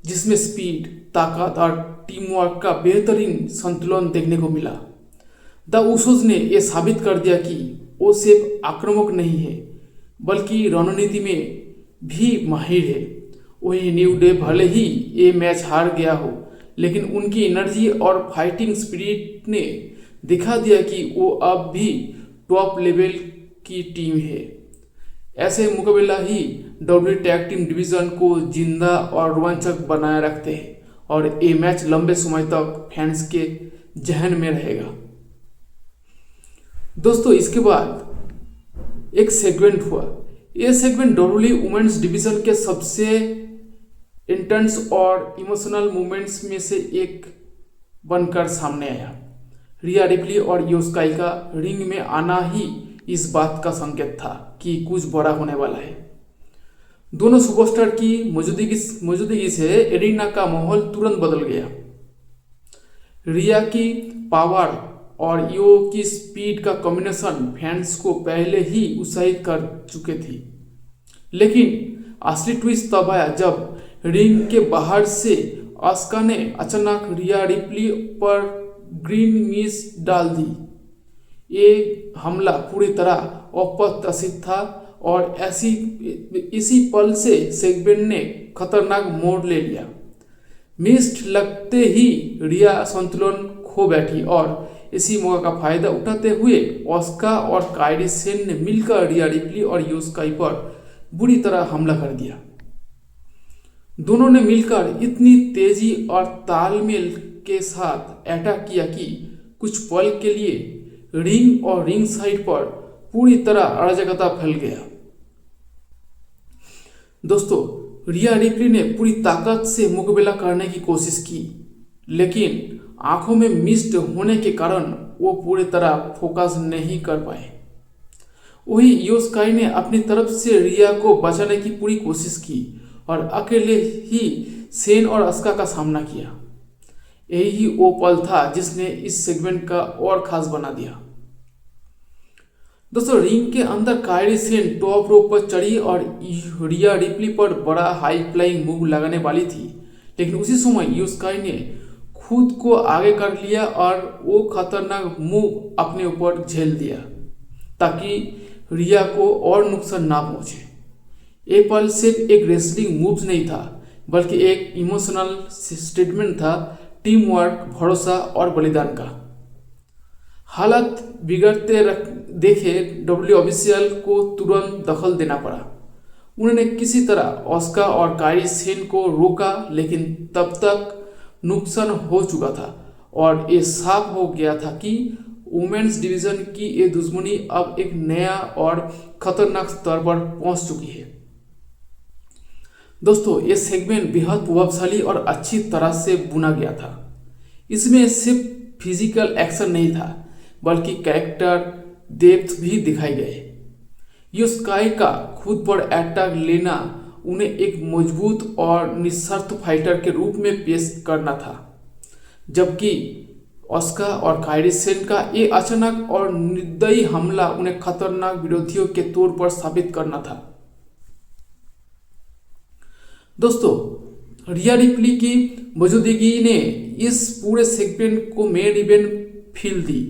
जिसमें स्पीड, ताकत और टीम वर्क का बेहतरीन संतुलन देखने को मिला। द ऊसोज ने यह साबित कर दिया कि वो सिर्फ आक्रामक नहीं है, बल्कि रणनीति में भी माहिर है। वही न्यू डे भले ही ये मैच हार गया हो, लेकिन उनकी एनर्जी और फाइटिंग स्पिरिट ने दिखा दिया कि वो अब भी टॉप लेवल की टीम है। ऐसे मुकाबला ही डब्ल्यू टैग टीम डिवीजन को जिंदा और रोमांचक बनाए रखते हैं और ये मैच लंबे समय तक फैंस के जहन में रहेगा। दोस्तों, इसके बाद एक सेगमेंट हुआ। यह सेगमेंट डब्ल्यूडब्ल्यूई वुमेन्स डिवीजन के सबसे इंटेंस और इमोशनल मोमेंट्स में से एक बनकर सामने आया। रिया रिप्ली और यो स्काई का रिंग में आना ही इस बात का संकेत था कि कुछ बड़ा होने वाला है। दोनों सुपरस्टार की मौजूदगी से एरिना का माहौल तुरंत बदल गया। रिया की पावर और यो की स्पीड का कॉम्बिनेशन फैंस को पहले ही उत्साहित कर चुके थी, लेकिन असली ट्विस्ट तब आया जब रिंग के बाहर से आस्का ने अचानक रिया रिप्ली पर ग्रीन मिस डाल दी। ये हमला पूरी तरह अप्रत्याशित था और इसी पल से सेगमेंट ने खतरनाक मोड़ ले लिया। मिस्ट लगते ही रिया संतुलन खो बैठी और इसी मौका का फायदा उठाते हुए ऑस्का और कायरी सेन ने मिलकर रिया रिप्ली और यो स्काई पर बुरी तरह हमला कर दिया। दोनों ने मिलकर इतनी तेजी और तालमेल के साथ अटैक किया कि कुछ पल के लिए रिंग और रिंग साइड पर पूरी तरह अराजकता फैल गया। दोस्तों, रिया रिप्ली ने पूरी ताकत से मुकाबला करने की कोशिश की, लेकिन आंखों में मिस्ट होने के कारण वो पूरी तरह फोकस नहीं कर पाए। वही यो स्काई ने अपनी तरफ से रिया को बचाने की पूरी कोशिश की और अकेले ही सेन और अस्का का सामना किया। यही वो पल था जिसने इस सेगमेंट का और खास बना दिया। दोस्तों, रिंग के अंदर कायरी सेन टॉप रोप पर चढ़ी और रिया रिप्ली पर बड़ा हाई फ्लाइंग मूव लगाने वाली थी, लेकिन उसी समय ईयो स्काई ने खुद को आगे कर लिया और वो खतरनाक मूव अपने ऊपर झेल दिया ताकि रिया को और नुकसान ना पहुंचे। ये पल सिर्फ एक रेसलिंग मूव नहीं था, बल्कि एक इमोशनल स्टेटमेंट था, टीम वर्क, भरोसा और बलिदान का। हालत बिगड़ते देखे डब्ल्यू ऑफिशियल को तुरंत दखल देना पड़ा। उन्होंने किसी तरह ऑस्का और कायरी सेन को रोका, लेकिन तब तक नुकसान हो चुका था और ये साफ हो गया था कि वुमेन्स डिवीजन की ये दुश्मनी अब एक नया और खतरनाक स्तर पर पहुंच चुकी है। दोस्तों, ये सेगमेंट बेहद प्रभावशाली और अच्छी तरह से बुना गया था। इसमें सिर्फ फिजिकल एक्शन नहीं था, बल्कि कैरेक्टर डेप्थ भी दिखाई गए। ईयो स्काई का खुद पर अटैक लेना उन्हें एक मजबूत और निस्वार्थ फाइटर के रूप में पेश करना था, जबकि ऑस्का और कायरी सेन का ये अचानक और निर्दयी हमला उन्हें खतरनाक विरोधियों के तौर पर साबित करना था। दोस्तों, रिया रिप्ली की मौजूदगी ने इस पूरे सेगमेंट को मेन इवेंट फील दी।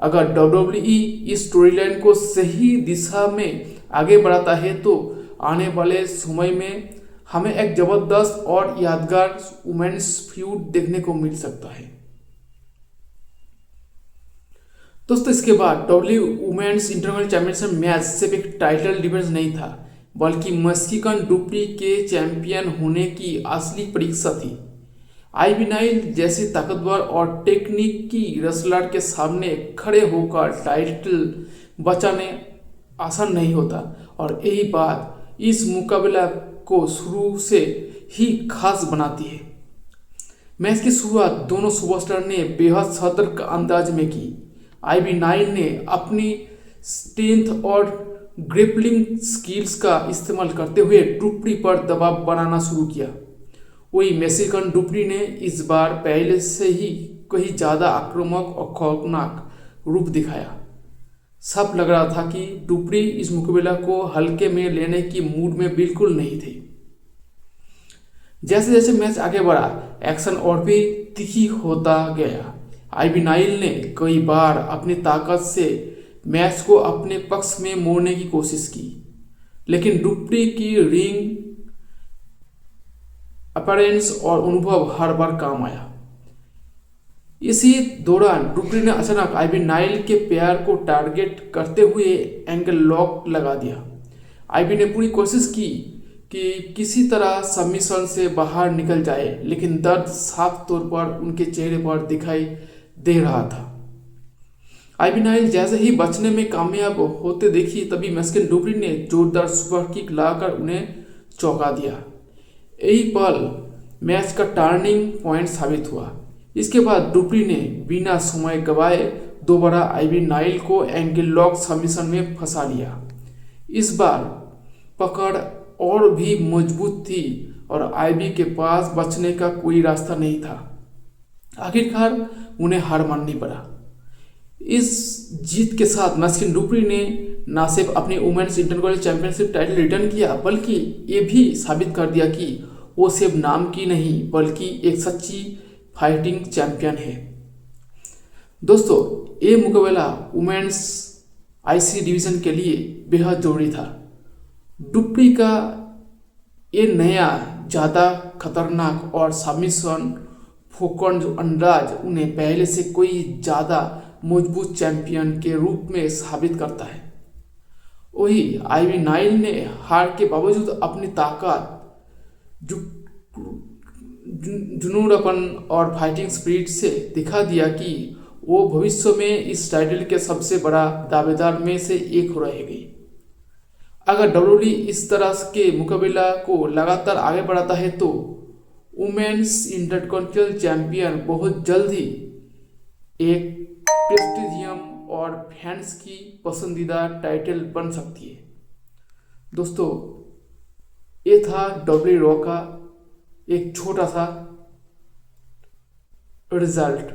अगर डब्ल्यूडब्ल्यूई इस स्टोरीलाइन को सही दिशा में आगे बढ़ाता है तो आने वाले समय में हमें एक जबरदस्त और यादगार वुमेन्स फ्यूड देखने को मिल सकता है। दोस्तों, इसके बाद W women's international championship match सिर्फ एक टाइटल डिफेंस नहीं था, बल्कि मैक्सिकन डुप्री के चैंपियन होने की असली परीक्षा थी। आईवी नाइल जैसे ताकतवर और टेक्निकी रेसलर के सामने खड़े होकर टाइटल बचाने आसान नहीं होता, और यही बात इस मुकाबला को शुरू से ही खास बनाती है। मैच की शुरुआत दोनों सुपरस्टार ने बेहद सतर्क अंदाज में की। आईवी नाइल ने अपनी स्ट्रेंथ और ग्रिपलिंग स्किल्स का इस्तेमाल करते हुए डुप्री पर दबाव बनाना शुरू किया। वही मैक्सिकन डुप्री ने इस बार पहले से ही कहीं ज़्यादा आक्रामक और खौफनाक रूप दिखाया। सब लग रहा था कि डुप्री इस मुकाबला को हल्के में लेने की मूड में बिल्कुल नहीं थे। जैसे जैसे मैच आगे बढ़ा, एक्शन और भी तीखी होता गया। आईवी नाइल ने कई बार अपनी ताकत से मैच को अपने पक्ष में मोड़ने की कोशिश की, लेकिन डुप्री की रिंग अपीयरेंस और अनुभव हर बार काम आया। इसी दौरान डुप्री ने अचानक आईवी नाइल के पैर को टारगेट करते हुए एंगल लॉक लगा दिया। आईवी ने पूरी कोशिश की कि किसी तरह सबमिशन से बाहर निकल जाए, लेकिन दर्द साफ तौर पर उनके चेहरे पर दिखाई दे रहा था। आईवी नाइल जैसे ही बचने में कामयाब होते देखी, तभी मैक्सिकन डुप्री ने जोरदार सुपर किक लाकर उन्हें चौंका दिया। यही पल मैच का टर्निंग पॉइंट साबित हुआ। इसके बाद डुप्री ने बिना समय गवाए दोबारा आईवी नाइल को एंगल लॉक सबमिशन में फंसा लिया। इस बार पकड़ और भी मजबूत थी और आईवी के पास बचने का कोई रास्ता नहीं था। आखिरकार उन्हें हार माननी पड़ा। इस जीत के साथ मैक्सिकन डुप्री ने न सिर्फ अपनी women's international championship title return किया, बल्कि ये भी साबित कर दिया कि वो सिर्फ नाम की नहीं, बल्कि एक सच्ची फाइटिंग चैंपियन है। दोस्तों, ये मुकाबला वुमेन्स आईसी डिवीजन के लिए बेहद जरूरी था। डुप्री का ये नया, ज़्यादा खतरनाक और सबमिशन फोकस्ड अंदाज उन्हें पहले से कोई ज़्यादा मजबूत चैंपियन के रूप में साबित करता है। वही आईवी नाइल ने हार के बावजूद अपनी ताकत, जुनूनपन और फाइटिंग स्पिरिट से दिखा दिया कि वो भविष्य में इस टाइटल के सबसे बड़ा दावेदार में से एक रहेगी। अगर डब्ल्यूडब्ल्यूई इस तरह के मुकाबला को लगातार आगे बढ़ाता है तो वुमेन्स इंटरकॉन्टिनेंटल चैंपियन बहुत जल्द ही एक प्रेस्टीजियम और फैंस की पसंदीदा टाइटल बन सकती है। दोस्तों, ये था डब्ल्यूडब्ल्यूई रॉ का एक छोटा सा रिजल्ट।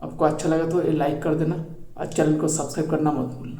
आपको अच्छा लगा तो ये लाइक कर देना और चैनल को सब्सक्राइब करना मत भूलना।